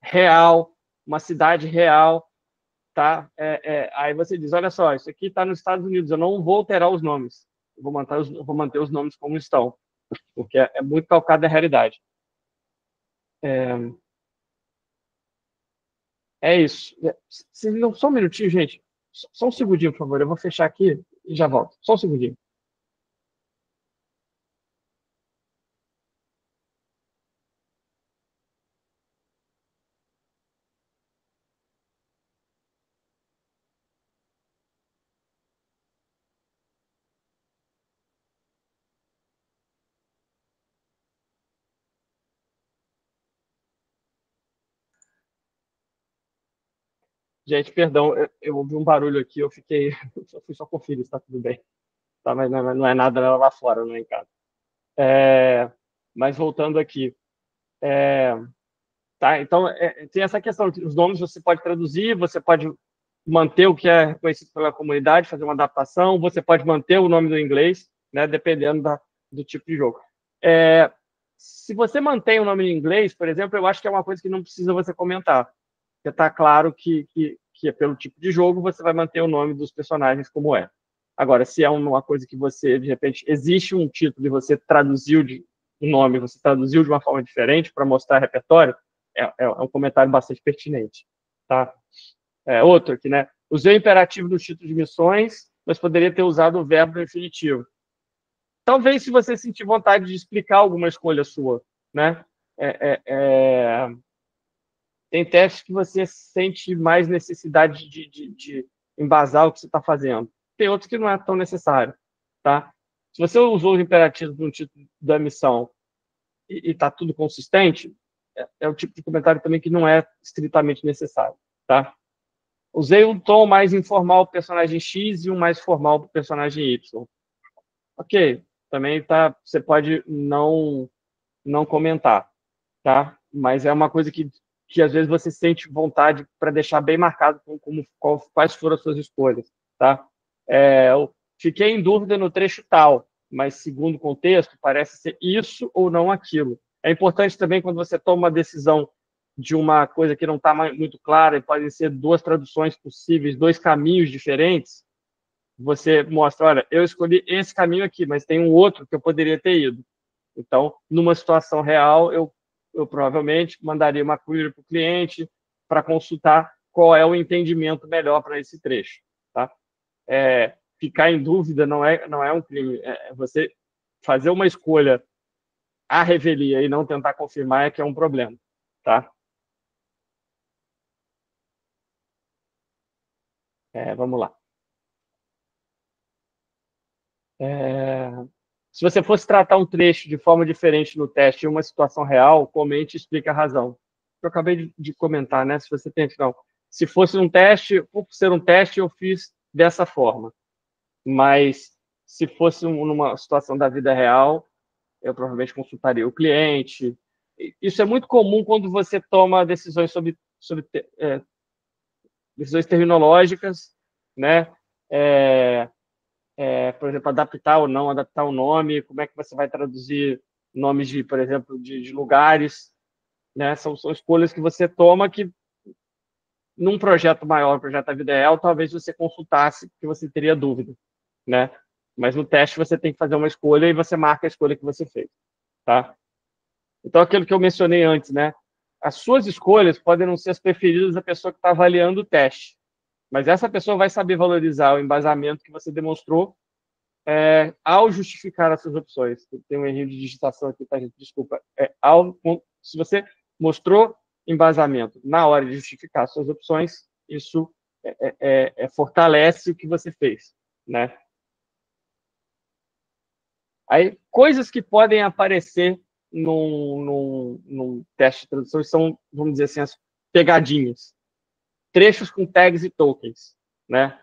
real, uma cidade real, tá? Aí você diz, olha só, isso aqui está nos Estados Unidos, eu não vou alterar os nomes, eu vou manter os nomes como estão, porque é muito calcado da realidade. É isso. Só um minutinho, gente. Só um segundinho, por favor. Eu vou fechar aqui e já volto. Só um segundinho. Gente, perdão, eu ouvi um barulho aqui, eu fiquei. Eu fui só conferir se está tudo bem. Tá, mas não é nada lá fora, não é em casa. Mas voltando aqui. Tá? Então, tem essa questão. Os nomes você pode traduzir, você pode manter o que é reconhecido pela comunidade, fazer uma adaptação, você pode manter o nome do inglês, né, dependendo do tipo de jogo. Se você mantém o nome em inglês, por exemplo, eu acho que é uma coisa que não precisa você comentar. Porque está claro que é pelo tipo de jogo, você vai manter o nome dos personagens como é. Agora, se é uma coisa que você, de repente, existe um título e você traduziu o nome, você traduziu de uma forma diferente para mostrar repertório, é um comentário bastante pertinente. Tá? Outro aqui, né? Usei o imperativo no título de missões, mas poderia ter usado o verbo no infinitivo. Talvez, se você sentir vontade de explicar alguma escolha sua, né? Tem testes que você sente mais necessidade de embasar o que você está fazendo. Tem outros que não é tão necessário, tá? Se você usou os imperativos no título da missão e está tudo consistente, é o tipo de comentário também que não é estritamente necessário, tá? Usei um tom mais informal para o personagem X e um mais formal para o personagem Y. Ok, também tá, você pode não comentar, tá? Mas é uma coisa que às vezes você sente vontade para deixar bem marcado quais foram as suas escolhas, tá? Eu fiquei em dúvida no trecho tal, mas segundo o contexto, parece ser isso ou não aquilo. É importante também quando você toma uma decisão de uma coisa que não está muito clara e podem ser duas traduções possíveis, dois caminhos diferentes, você mostra, olha, eu escolhi esse caminho aqui, mas tem um outro que eu poderia ter ido. Então, numa situação real, eu provavelmente mandaria uma query para o cliente para consultar qual é o entendimento melhor para esse trecho. Tá? Ficar em dúvida não é um crime. Você fazer uma escolha à revelia e não tentar confirmar é que é um problema. Tá? Vamos lá. Se você fosse tratar um trecho de forma diferente no teste em uma situação real, comente e explique a razão. Eu acabei de comentar, né? Se você tem, não. Se fosse um teste, por ser um teste, eu fiz dessa forma. Mas se fosse numa situação da vida real, eu provavelmente consultaria o cliente. Isso é muito comum quando você toma decisões sobre decisões terminológicas, né? Por exemplo, adaptar ou não adaptar o nome, como é que você vai traduzir nomes de, por exemplo, de lugares, né? São escolhas que você toma que num projeto maior, projeto da vida real, talvez você consultasse, porque você teria dúvida, né? Mas no teste você tem que fazer uma escolha e você marca a escolha que você fez, tá? Então, aquilo que eu mencionei antes, né? As suas escolhas podem não ser as preferidas da pessoa que está avaliando o teste, mas essa pessoa vai saber valorizar o embasamento que você demonstrou ao justificar as suas opções. Tem um erro de digitação aqui, tá, gente? Desculpa. Se você mostrou embasamento na hora de justificar as suas opções, isso fortalece o que você fez, né? Aí, coisas que podem aparecer num teste de tradução são, vamos dizer assim, as pegadinhas. Trechos com tags e tokens, né?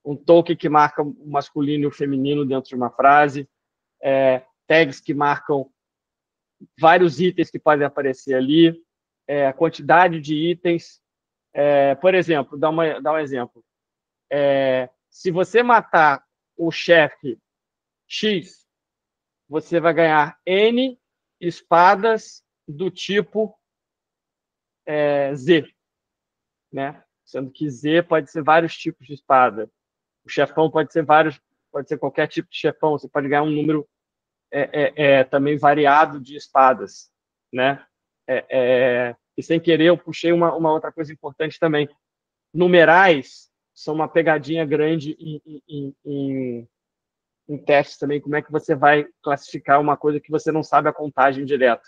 Um token que marca o masculino e o feminino dentro de uma frase, tags que marcam vários itens que podem aparecer ali, a quantidade de itens. Por exemplo, dá um exemplo. Se você matar o chefe X, você vai ganhar N espadas do tipo Z, né? Sendo que Z pode ser vários tipos de espada. O chefão pode ser qualquer tipo de chefão. Você pode ganhar um número também variado de espadas, né? E sem querer eu puxei uma outra coisa importante também. Numerais são uma pegadinha grande em testes também. Como é que você vai classificar uma coisa que você não sabe a contagem direta?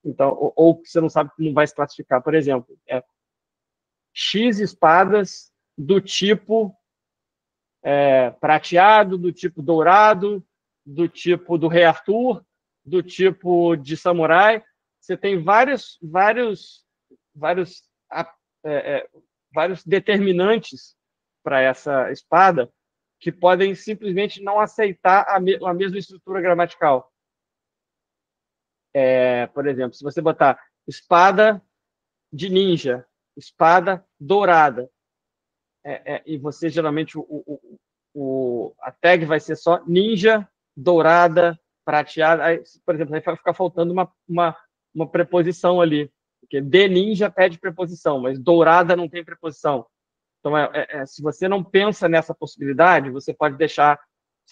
Então, ou que você não sabe como vai se classificar. Por exemplo, X espadas do tipo prateado, do tipo dourado, do tipo do Rei Arthur, do tipo de samurai. Você tem vários determinantes para essa espada que podem simplesmente não aceitar a mesma estrutura gramatical. Por exemplo, se você botar espada de ninja, espada dourada, e você geralmente a tag vai ser só ninja, dourada, prateada. Aí, por exemplo, aí vai ficar faltando uma preposição ali, porque de ninja pede preposição, mas dourada não tem preposição. Então, se você não pensa nessa possibilidade, você pode deixar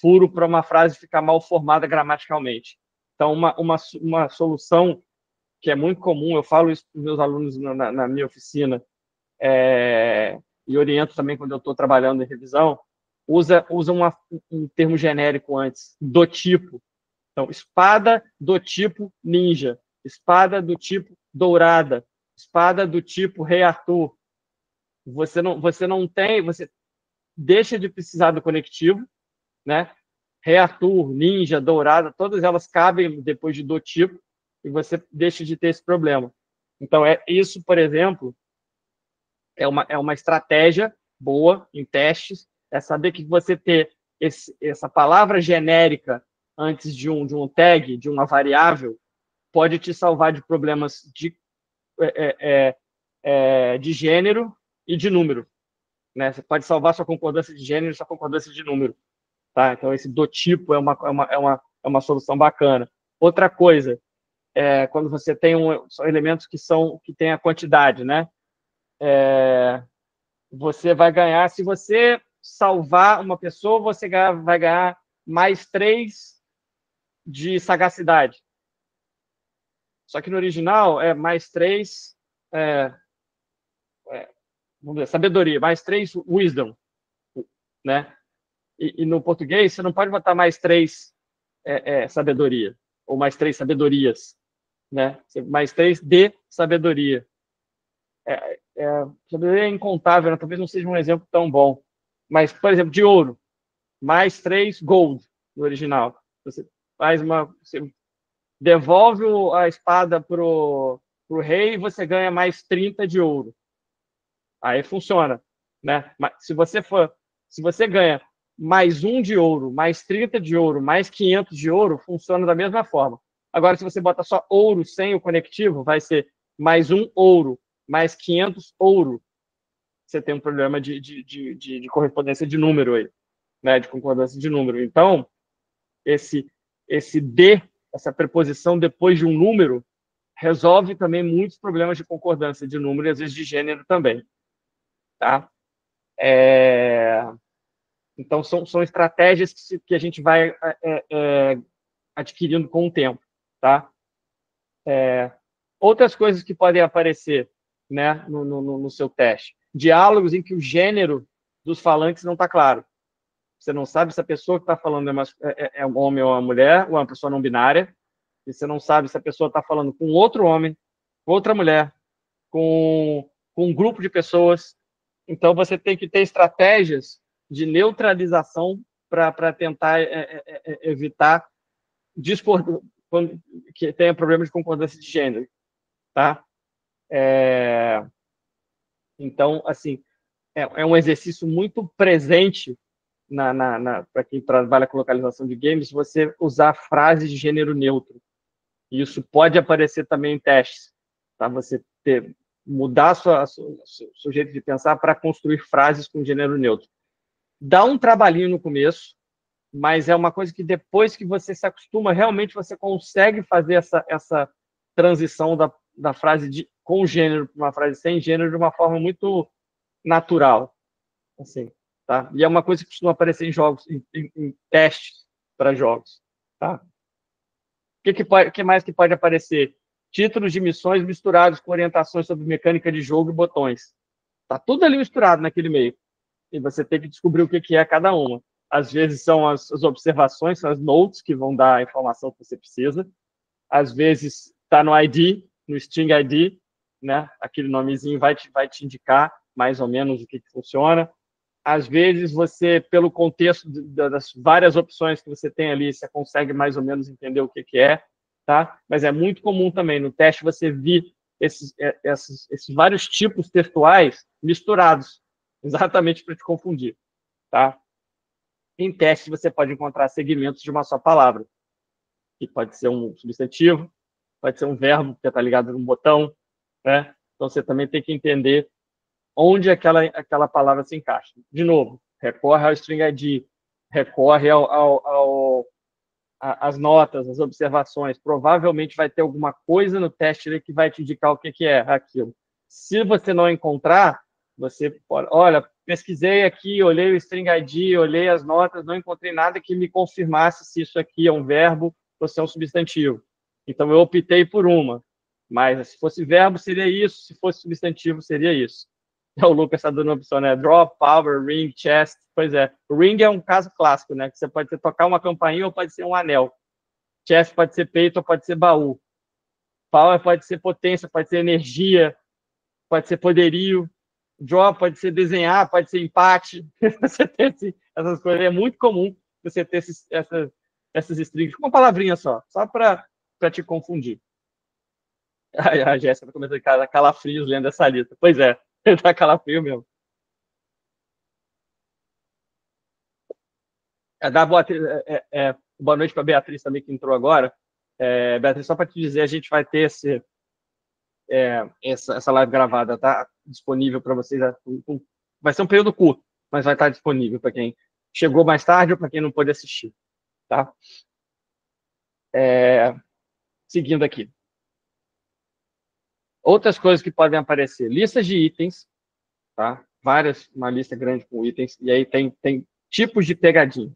furo para uma frase ficar mal formada gramaticalmente. Então, uma solução que é muito comum, eu falo isso para os meus alunos na minha oficina, e oriento também quando eu estou trabalhando em revisão, usa um termo genérico antes, do tipo. Então, espada do tipo ninja, espada do tipo dourada, espada do tipo Rei Arthur. Você deixa de precisar do conectivo, né? Rei Arthur, ninja, dourada, todas elas cabem depois de do tipo, e você deixa de ter esse problema. Então, isso, por exemplo, é uma estratégia boa em testes, saber que você ter essa palavra genérica antes de um tag, de uma variável, pode te salvar de problemas de gênero e de número, né? Você pode salvar sua concordância de gênero e sua concordância de número, tá? Então, esse do tipo é uma solução bacana. Outra coisa, quando você tem são elementos que têm a quantidade, né? Você vai ganhar, se você salvar uma pessoa, você vai ganhar mais 3 de sagacidade. Só que no original é mais 3 vamos ver, sabedoria, mais 3 wisdom, né? E no português você não pode botar mais 3 sabedoria, ou mais 3 sabedorias, né? Mais 3 de sabedoria. Sabedoria é incontável, né? Talvez não seja um exemplo tão bom. Mas, por exemplo, de ouro, mais 3 gold no original. Você devolve a espada pro rei e você ganha mais 30 de ouro. Aí funciona, né? Mas se você ganha mais 1 de ouro, mais 30 de ouro, mais 500 de ouro, funciona da mesma forma. Agora, se você bota só ouro sem o conectivo, vai ser mais 1 ouro, mais 500 ouro. Você tem um problema de correspondência de número aí, né? De concordância de número. Então, esse de, essa preposição depois de um número, resolve também muitos problemas de concordância de número e às vezes de gênero também. tá? Então, são estratégias que a gente vai adquirindo com o tempo, tá? Outras coisas que podem aparecer, né, no seu teste. Diálogos em que o gênero dos falantes não está claro. Você não sabe se a pessoa que está falando é um homem ou uma mulher, ou é uma pessoa não binária. E você não sabe se a pessoa está falando com outro homem, com outra mulher, com um grupo de pessoas. Então, você tem que ter estratégias de neutralização para tentar evitar que tenha problema de concordância de gênero, tá? Então, assim, é um exercício muito presente para quem trabalha com localização de games, você usar frases de gênero neutro. E isso pode aparecer também em testes, tá? Você mudar seu jeito de pensar para construir frases com gênero neutro. Dá um trabalhinho no começo, mas é uma coisa que depois que você se acostuma, realmente você consegue fazer essa transição da frase com gênero para uma frase sem gênero de uma forma muito natural, assim, tá? E é uma coisa que costuma aparecer em jogos, em testes para jogos, tá? O que mais que pode aparecer? Títulos de missões misturados com orientações sobre mecânica de jogo e botões. Tá tudo ali misturado naquele meio. E você tem que descobrir o que é cada uma. Às vezes são as observações, são as notes que vão dar a informação que você precisa. Às vezes está no ID, no String ID, né? Aquele nomezinho vai te indicar mais ou menos o que funciona. Às vezes você, pelo contexto das várias opções que você tem ali, você consegue mais ou menos entender o que é, tá? Mas é muito comum também no teste você ver esses vários tipos textuais misturados, exatamente para te confundir, tá? Em teste você pode encontrar segmentos de uma só palavra, que pode ser um substantivo, pode ser um verbo que está ligado num botão, né? Então você também tem que entender onde aquela palavra se encaixa. De novo, recorre ao String ID, recorre às notas, às observações. Provavelmente vai ter alguma coisa no teste ali que vai te indicar o que é aquilo. Se você não encontrar, você pode... Olha, pesquisei aqui, olhei o String ID, olhei as notas, não encontrei nada que me confirmasse se isso aqui é um verbo ou se é um substantivo. Então, eu optei por uma. Mas se fosse verbo, seria isso. Se fosse substantivo, seria isso. O Lucas está dando uma opção, né? Drop, power, ring, chest. Pois é. O ring é um caso clássico, né? Que você pode tocar uma campainha ou pode ser um anel. Chest pode ser peito ou pode ser baú. Power pode ser potência, pode ser energia, pode ser poderio. Drop pode ser desenhar, pode ser empate. Você tem essas coisas. É muito comum você ter essas strings com uma palavrinha só para te confundir. A Jéssica está começando a calafrios lendo essa lista. Pois é, tá calafrio mesmo. Boa noite para a Beatriz também, que entrou agora. Beatriz, só para te dizer, a gente vai ter essa live gravada, tá disponível para vocês. Vai ser um período curto, mas vai estar disponível para quem chegou mais tarde ou para quem não pôde assistir. Tá? Seguindo aqui. Outras coisas que podem aparecer. Listas de itens, tá? Uma lista grande com itens, e aí tem tipos de pegadinha.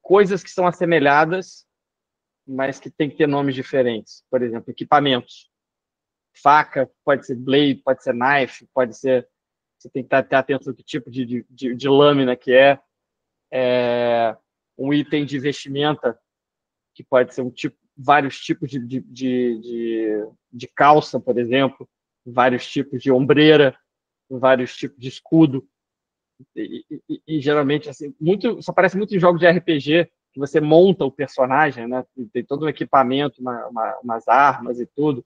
Coisas que são assemelhadas, mas que tem que ter nomes diferentes. Por exemplo, equipamentos. Faca, pode ser blade, pode ser knife, pode ser... Você tem que ter atento a que tipo de lâmina que é. Um item de vestimenta, que pode ser vários tipos de calça, por exemplo, vários tipos de ombreira, vários tipos de escudo. E geralmente, assim, isso aparece muito em jogos de RPG, que você monta o personagem, né? Tem todo um equipamento, umas armas e tudo,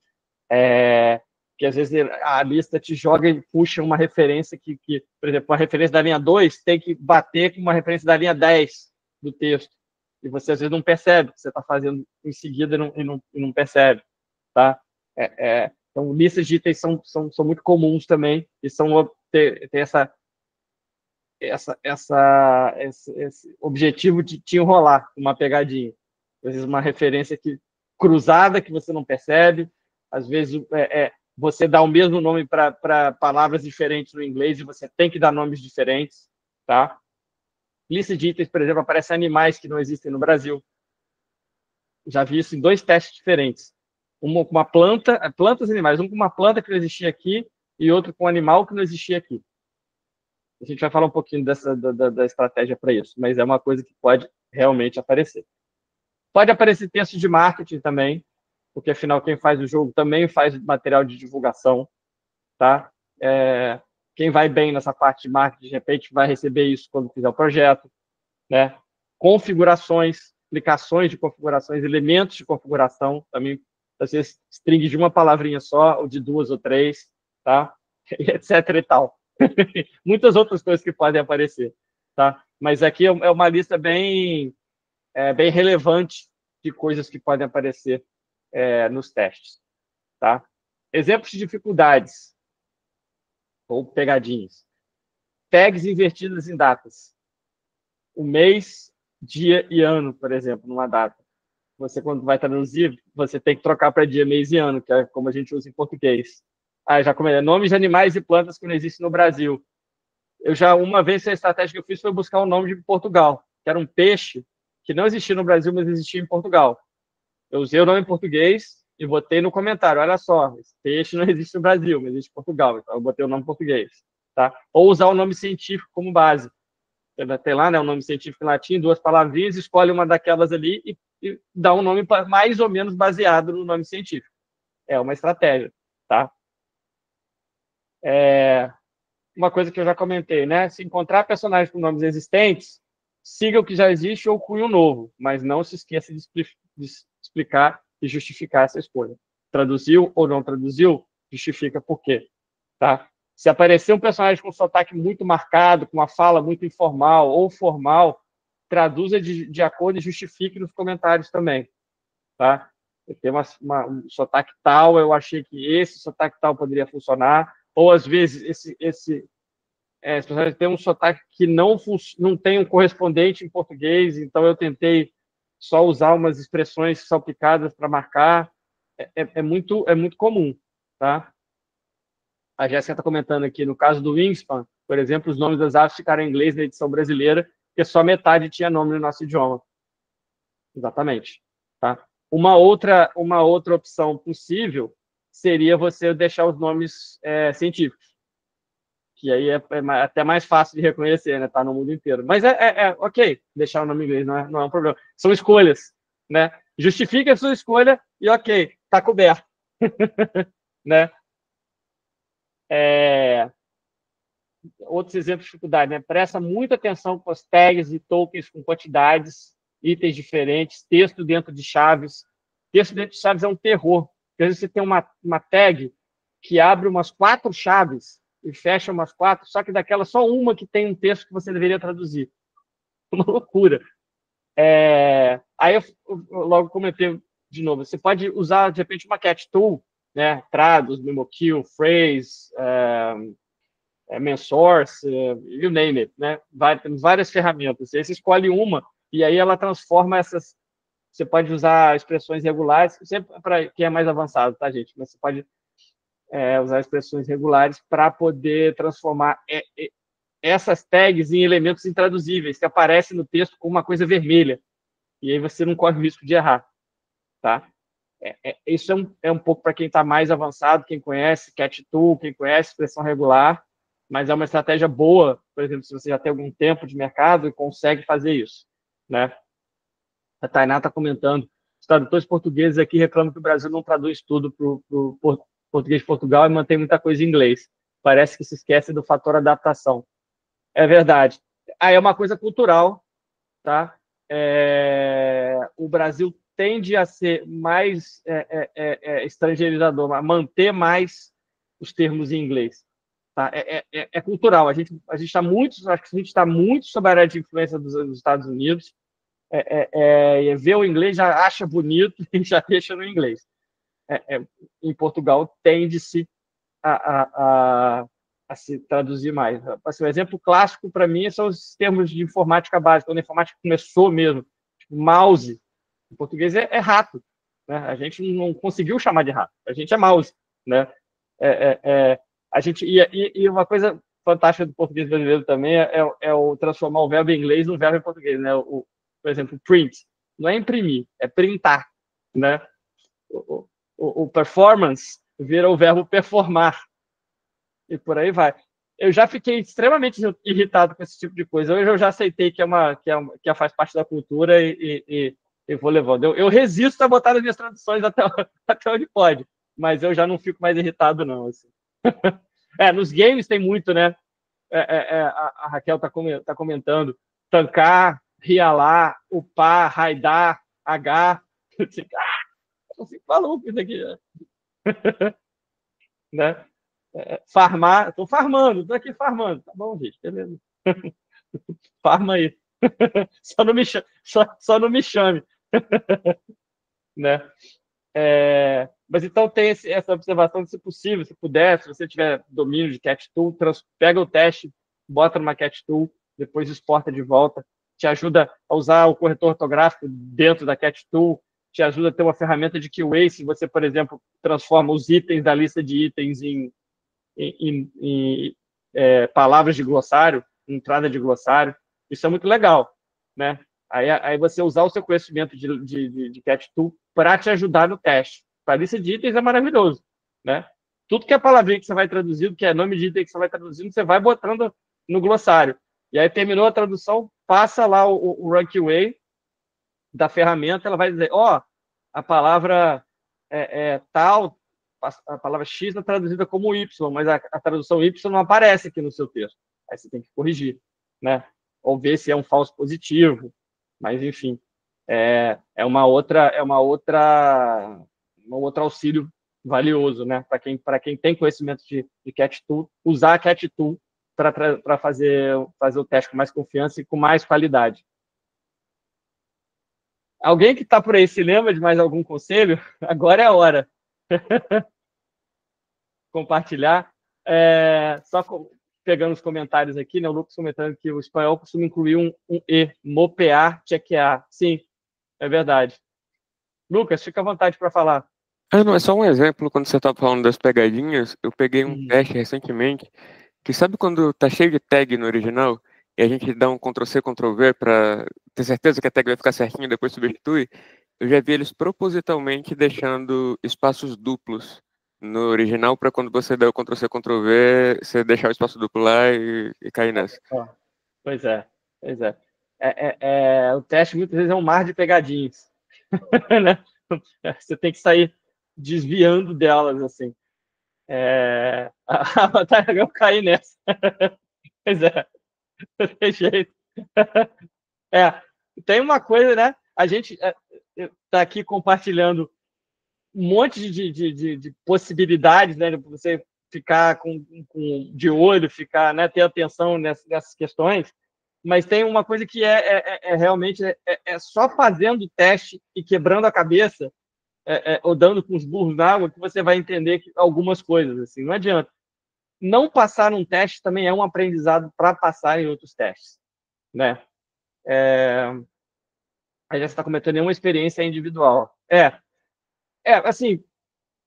que às vezes a lista te joga e puxa uma referência que, por exemplo, a referência da linha 2 tem que bater com uma referência da linha 10 do texto. E você às vezes não percebe o que você está fazendo em seguida e não percebe. Tá? Então, listas de itens são muito comuns também, e tem esse objetivo de te enrolar uma pegadinha. Às vezes uma referência cruzada que você não percebe, Às vezes, você dá o mesmo nome para palavras diferentes no inglês e você tem que dar nomes diferentes, tá? Lista de itens, por exemplo, aparecem animais que não existem no Brasil. Já vi isso em 2 testes diferentes. Um com uma planta, plantas e animais. Um com uma planta que não existia aqui e outro com um animal que não existia aqui. A gente vai falar um pouquinho da estratégia para isso, mas é uma coisa que pode realmente aparecer. Pode aparecer texto de marketing também, porque afinal quem faz o jogo também faz material de divulgação, tá? Quem vai bem nessa parte de marketing, de repente, vai receber isso quando fizer o projeto, né? Configurações, explicações de configurações, elementos de configuração, também, às vezes, string de uma palavrinha só, ou de 2 ou 3, tá? Etc e tal. Muitas outras coisas que podem aparecer, tá? Mas aqui é uma lista bem relevante de coisas que podem aparecer nos testes, tá? Exemplos de dificuldades ou pegadinhas. Tags invertidas em datas. O mês, dia e ano, por exemplo, numa data. Você, quando vai traduzir, você tem que trocar para dia, mês e ano, que é como a gente usa em português. Já comentei. Nomes de animais e plantas que não existem no Brasil. Uma vez, a estratégia que eu fiz foi buscar um nome de Portugal, que era um peixe que não existia no Brasil, mas existia em Portugal. Eu usei o nome em português e botei no comentário, olha só, esse peixe não existe no Brasil, mas existe em Portugal, então eu botei o nome em português. Tá? Ou usar o nome científico como base. Você vai ter lá, né, o nome científico em latim, 2 palavrinhas, escolhe uma daquelas ali e dá um nome mais ou menos baseado no nome científico. É uma estratégia, tá? Uma coisa que eu já comentei, né? Se encontrar personagens com nomes existentes, siga o que já existe ou cunhe um novo, mas não se esqueça de explicar e justificar essa escolha. Traduziu ou não traduziu, justifica por quê, tá? Se aparecer um personagem com um sotaque muito marcado, com uma fala muito informal ou formal, traduza de acordo e justifique nos comentários também, tá? Tem um sotaque tal, eu achei que esse sotaque tal poderia funcionar, ou às vezes esse personagem tem um sotaque que não tem um correspondente em português, então eu tentei só usar umas expressões salpicadas para marcar. É muito comum, tá? A Jéssica está comentando aqui, no caso do Wingspan, por exemplo, os nomes das aves ficaram em inglês na edição brasileira, porque só metade tinha nome no nosso idioma. Exatamente. Tá? Uma outra opção possível seria você deixar os nomes científicos, que aí é até mais fácil de reconhecer, né? Tá no mundo inteiro. Mas ok, deixar o nome em inglês não é um problema. São escolhas, né? Justifique a sua escolha e ok, tá coberto. Né? Outros exemplos de dificuldade, né? Presta muita atenção com as tags e tokens com quantidades, itens diferentes, texto dentro de chaves. Texto dentro de chaves é um terror. Às vezes você tem uma tag que abre umas 4 chaves e fecha umas 4, só que daquela só uma que tem um texto que você deveria traduzir. Uma loucura. Aí eu logo comentei de novo, você pode usar, de repente, uma cat tool, né? Tradus, MemoQ, Phrase, ManSource, you name it, né? Tem várias ferramentas. Aí você escolhe uma e aí ela transforma essas. Você pode usar expressões regulares, sempre para quem é mais avançado, tá, gente? Mas você pode usar expressões regulares para poder transformar essas tags em elementos intraduzíveis, que aparecem no texto com uma coisa vermelha. E aí você não corre o risco de errar, tá? Isso é um pouco para quem está mais avançado, quem conhece Cat Tool, quem conhece expressão regular, mas é uma estratégia boa, por exemplo, se você já tem algum tempo de mercado e consegue fazer isso, né? A Tainá está comentando, os tradutores portugueses aqui reclamam que o Brasil não traduz tudo para o português de Portugal e mantém muita coisa em inglês. Parece que se esquece do fator adaptação. É verdade. É uma coisa cultural, tá? O Brasil tende a ser mais estrangeirizador, a manter mais os termos em inglês. Tá? É cultural. A gente está muito, acho que a gente está muito sob a área de influência dos Estados Unidos. Vê o inglês, já acha bonito e já deixa no inglês. Em Portugal, tende-se a se traduzir mais. Assim, um exemplo clássico para mim são os termos de informática básica, quando a informática começou mesmo. Tipo, mouse, em português é rato. né? A gente não conseguiu chamar de rato, a gente é mouse, né? A gente, e uma coisa fantástica do português brasileiro também é o transformar o verbo em inglês num verbo em português, né? Por exemplo, print, não é imprimir, é printar, né? O performance vira o verbo performar, e por aí vai. Eu já fiquei extremamente irritado com esse tipo de coisa. Hoje eu já aceitei que faz parte da cultura e vou levando. Eu resisto a botar as minhas traduções até onde pode, mas eu já não fico mais irritado, não. Assim. Nos games tem muito, né? A Raquel tá comentando. Tancar, rialar, upar, raidar, H. Eu fico maluco isso aqui. Né? Farmar, estou farmando, estou aqui farmando. Tá bom, gente, beleza. Farma aí. Só não me chame. Né? Mas então tem essa observação de, se possível, se puder, se você tiver domínio de Cat Tool, pega o teste, bota numa Cat Tool, depois exporta de volta, te ajuda a usar o corretor ortográfico dentro da Cat Tool, te ajuda a ter uma ferramenta de QA, se você, por exemplo, transforma os itens da lista de itens em palavras de glossário, entrada de glossário. Isso é muito legal, né? Aí você usar o seu conhecimento de Cat Tool para te ajudar no teste. Para a lista de itens é maravilhoso, né? Tudo que é palavrinha que você vai traduzindo, que é nome de item que você vai traduzindo, você vai botando no glossário. E aí terminou a tradução, passa lá o Run QA da ferramenta, ela vai dizer, a palavra tal, a palavra X está traduzida como Y, mas a tradução Y não aparece aqui no seu texto. Aí você tem que corrigir, né? Ou ver se é um falso positivo. Mas, enfim, é um outro auxílio valioso, né? Para quem tem conhecimento de Cat Tool, usar a Cat Tool para fazer o teste com mais confiança e com mais qualidade. Alguém que está por aí se lembra de mais algum conselho? Agora é a hora. Compartilhar. Só pegando os comentários aqui, né? O Lucas comentando que o espanhol costuma incluir um E, mopear, chequear. Sim, é verdade. Lucas, fica à vontade para falar. Não, é só um exemplo, quando você estava falando das pegadinhas, eu peguei um teste recentemente, que sabe quando tá cheio de tag no original, e a gente dá um Ctrl+C, Ctrl+V para ter certeza que a tag vai ficar certinho e depois substitui? Eu já vi eles propositalmente deixando espaços duplos no original para quando você der o Ctrl+C, Ctrl+V, você deixar o espaço duplo lá e cair nessa. Pois é. O teste muitas vezes é um mar de pegadinhas. Né? Você tem que sair desviando delas, assim. A batalha eu caí nessa. Pois é, não tem jeito. Tem uma coisa, né? A gente está aqui compartilhando um monte de possibilidades, né? Você ficar de olho, ficar, né? Ter atenção nessas questões. Mas tem uma coisa que realmente só fazendo o teste e quebrando a cabeça, ou dando com os burros na água, que você vai entender algumas coisas. Assim, não adianta. Não passar um teste também é um aprendizado para passar em outros testes, né? Aí já está comentando nenhuma experiência individual. Assim,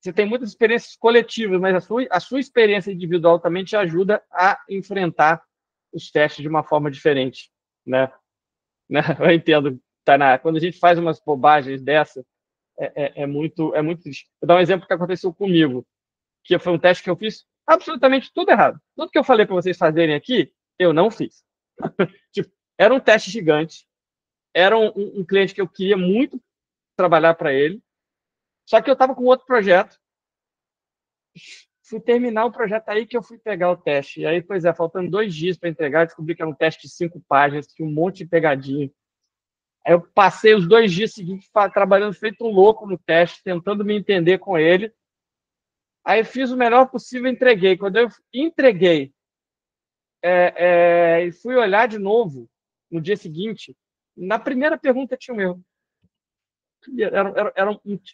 você tem muitas experiências coletivas, mas a sua experiência individual também te ajuda a enfrentar os testes de uma forma diferente, né? Eu entendo, Tainá, quando a gente faz umas bobagens dessa, é muito triste. Vou dar um exemplo que aconteceu comigo, que foi um teste que eu fiz absolutamente tudo errado. Tudo que eu falei para vocês fazerem aqui, eu não fiz. Tipo, era um teste gigante, era um cliente que eu queria muito trabalhar para ele, só que eu estava com outro projeto. Fui terminar o projeto aí que eu fui pegar o teste. E aí, faltando 2 dias para entregar, descobri que era um teste de 5 páginas, tinha um monte de pegadinha. Aí eu passei os 2 dias seguintes trabalhando feito um louco no teste, tentando me entender com ele. Aí fiz o melhor possível e entreguei. Quando eu entreguei e fui olhar de novo no dia seguinte, na primeira pergunta tinha um erro.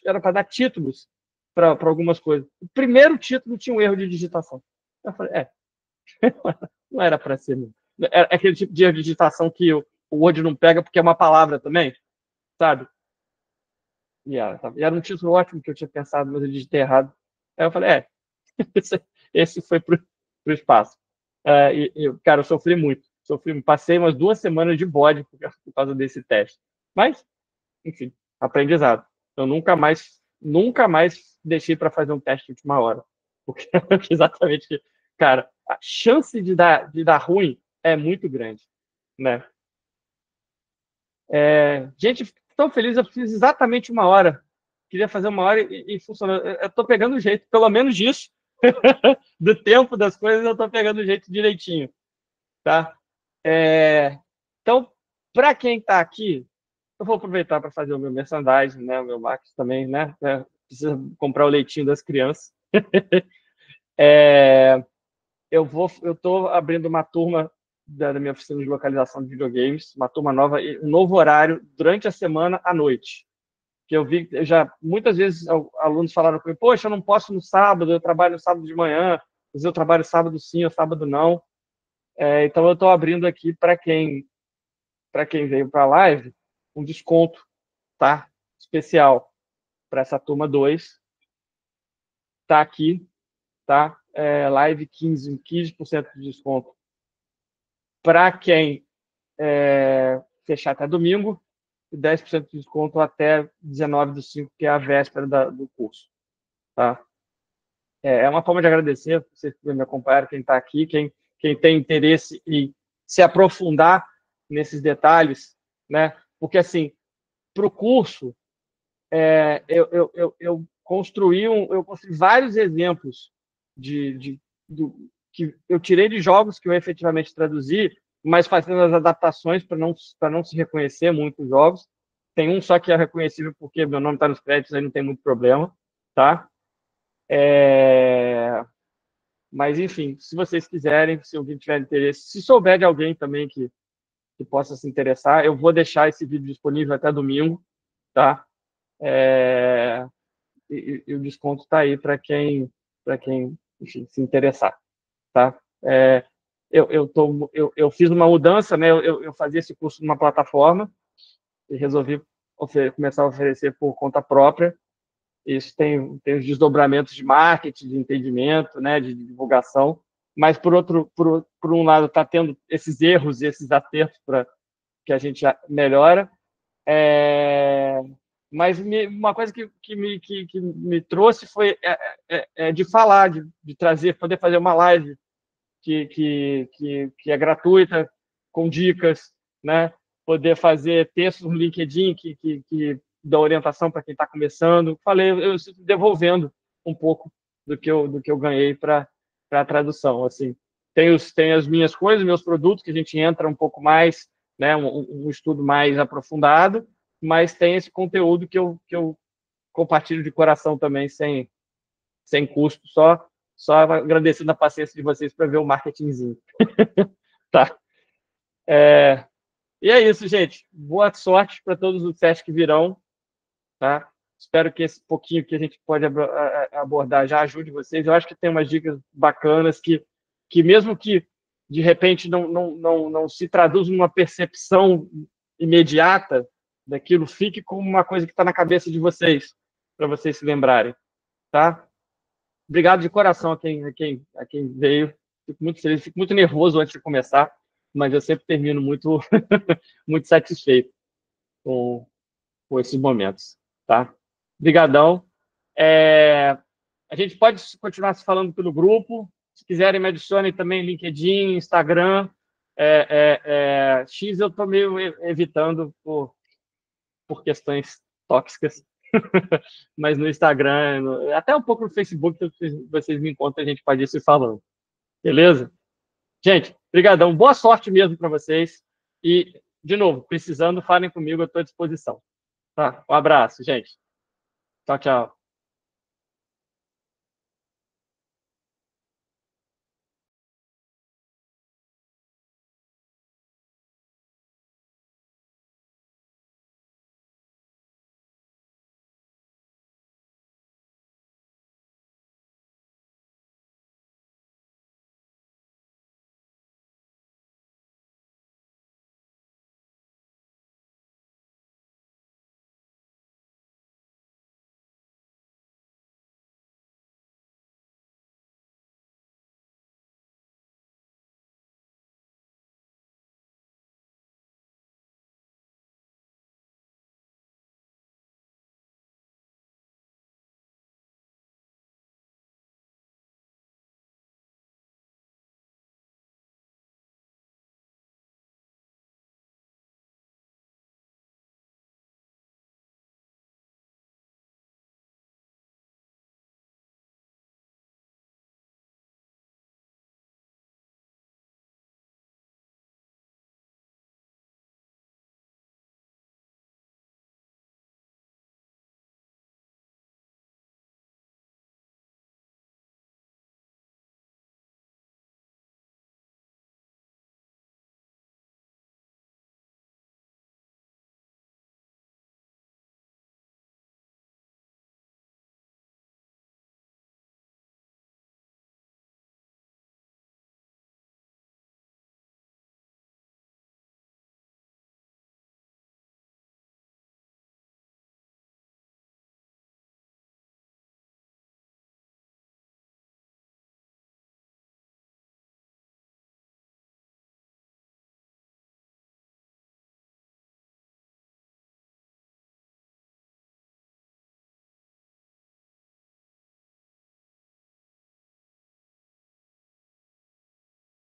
Era para dar títulos para algumas coisas. O primeiro título tinha um erro de digitação. Eu falei, não era para ser. É aquele tipo de erro de digitação que o Word não pega porque é uma palavra também, sabe? E era um título ótimo que eu tinha pensado, mas eu digitei errado. Aí eu falei, esse foi pro espaço. Cara, eu sofri muito. Passei umas 2 semanas de bode por causa desse teste. Mas, enfim, aprendizado. Eu nunca mais deixei para fazer um teste de última hora. Porque exatamente, cara, a chance de dar ruim é muito grande, né? Gente, tão feliz, eu fiz exatamente 1 hora. Queria fazer 1 hora e funcionou. Eu estou pegando o jeito, pelo menos disso, do tempo das coisas, eu estou pegando o jeito direitinho, tá? Então, para quem está aqui, eu vou aproveitar para fazer o meu merchandising, né? O meu marketing também, né? Precisa comprar o leitinho das crianças. Eu estou abrindo uma turma da minha oficina de localização de videogames, uma turma nova, um novo horário durante a semana à noite. Que eu vi, muitas vezes alunos falaram comigo, poxa, eu não posso no sábado, eu trabalho no sábado de manhã, mas eu trabalho sábado sim, ou sábado não. Então eu estou abrindo aqui para quem veio para a live um desconto, tá? Especial para essa turma 2. Tá aqui, tá? Live 15% de desconto para quem fechar até domingo e 10% de desconto até 19/5, que é a véspera do curso, tá? É uma forma de agradecer vocês que me acompanharam, quem está aqui, quem tem interesse em se aprofundar nesses detalhes, né? Porque, assim, para o curso, eu construí vários exemplos que eu tirei de jogos que eu efetivamente traduzi, mas fazendo as adaptações para não se reconhecer muitos jogos. Tem um só que é reconhecível porque meu nome está nos créditos, aí não tem muito problema, tá? Mas, enfim, se vocês quiserem, se alguém tiver interesse, se souber de alguém também que possa se interessar, eu vou deixar esse vídeo disponível até domingo, tá? E o desconto está aí para quem, enfim, se interessar, tá? Eu fiz uma mudança, né? Eu fazia esse curso numa plataforma e resolvi começar a oferecer por conta própria. Isso tem os desdobramentos de marketing, de entendimento, né, de divulgação, mas por um lado está tendo esses erros, esses acertos para que a gente melhora. Mas uma coisa que me trouxe foi de falar, de trazer, poder fazer uma live que é gratuita, com dicas, né? Poder fazer textos no LinkedIn que dá orientação para quem está começando. Falei, eu estou devolvendo um pouco do que eu ganhei para a tradução. Assim, tem as minhas coisas, meus produtos, que a gente entra um pouco mais, né? Um estudo mais aprofundado, mas tem esse conteúdo que eu compartilho de coração também, sem custo, só agradecendo a paciência de vocês para ver o marketingzinho. Tá. E é isso, gente. Boa sorte para todos os testes que virão. Tá? Espero que esse pouquinho que a gente pode abordar já ajude vocês. Eu acho que tem umas dicas bacanas que mesmo que, de repente, não se traduzam numa percepção imediata daquilo, fique como uma coisa que está na cabeça de vocês, para vocês se lembrarem. Tá? Obrigado de coração a quem veio. Fico muito feliz, fico muito nervoso antes de começar, mas eu sempre termino muito, muito satisfeito com esses momentos. Tá? Obrigadão. A gente pode continuar se falando pelo grupo. Se quiserem, me adicionem também LinkedIn, Instagram. X eu estou meio evitando por questões tóxicas. Mas no Instagram, até um pouco no Facebook, vocês me encontram, a gente pode ir se falando. Beleza? Gente, brigadão. Boa sorte mesmo para vocês. E, de novo, precisando, falem comigo, eu estou à disposição. Tá? Um abraço, gente. Tchau, tchau.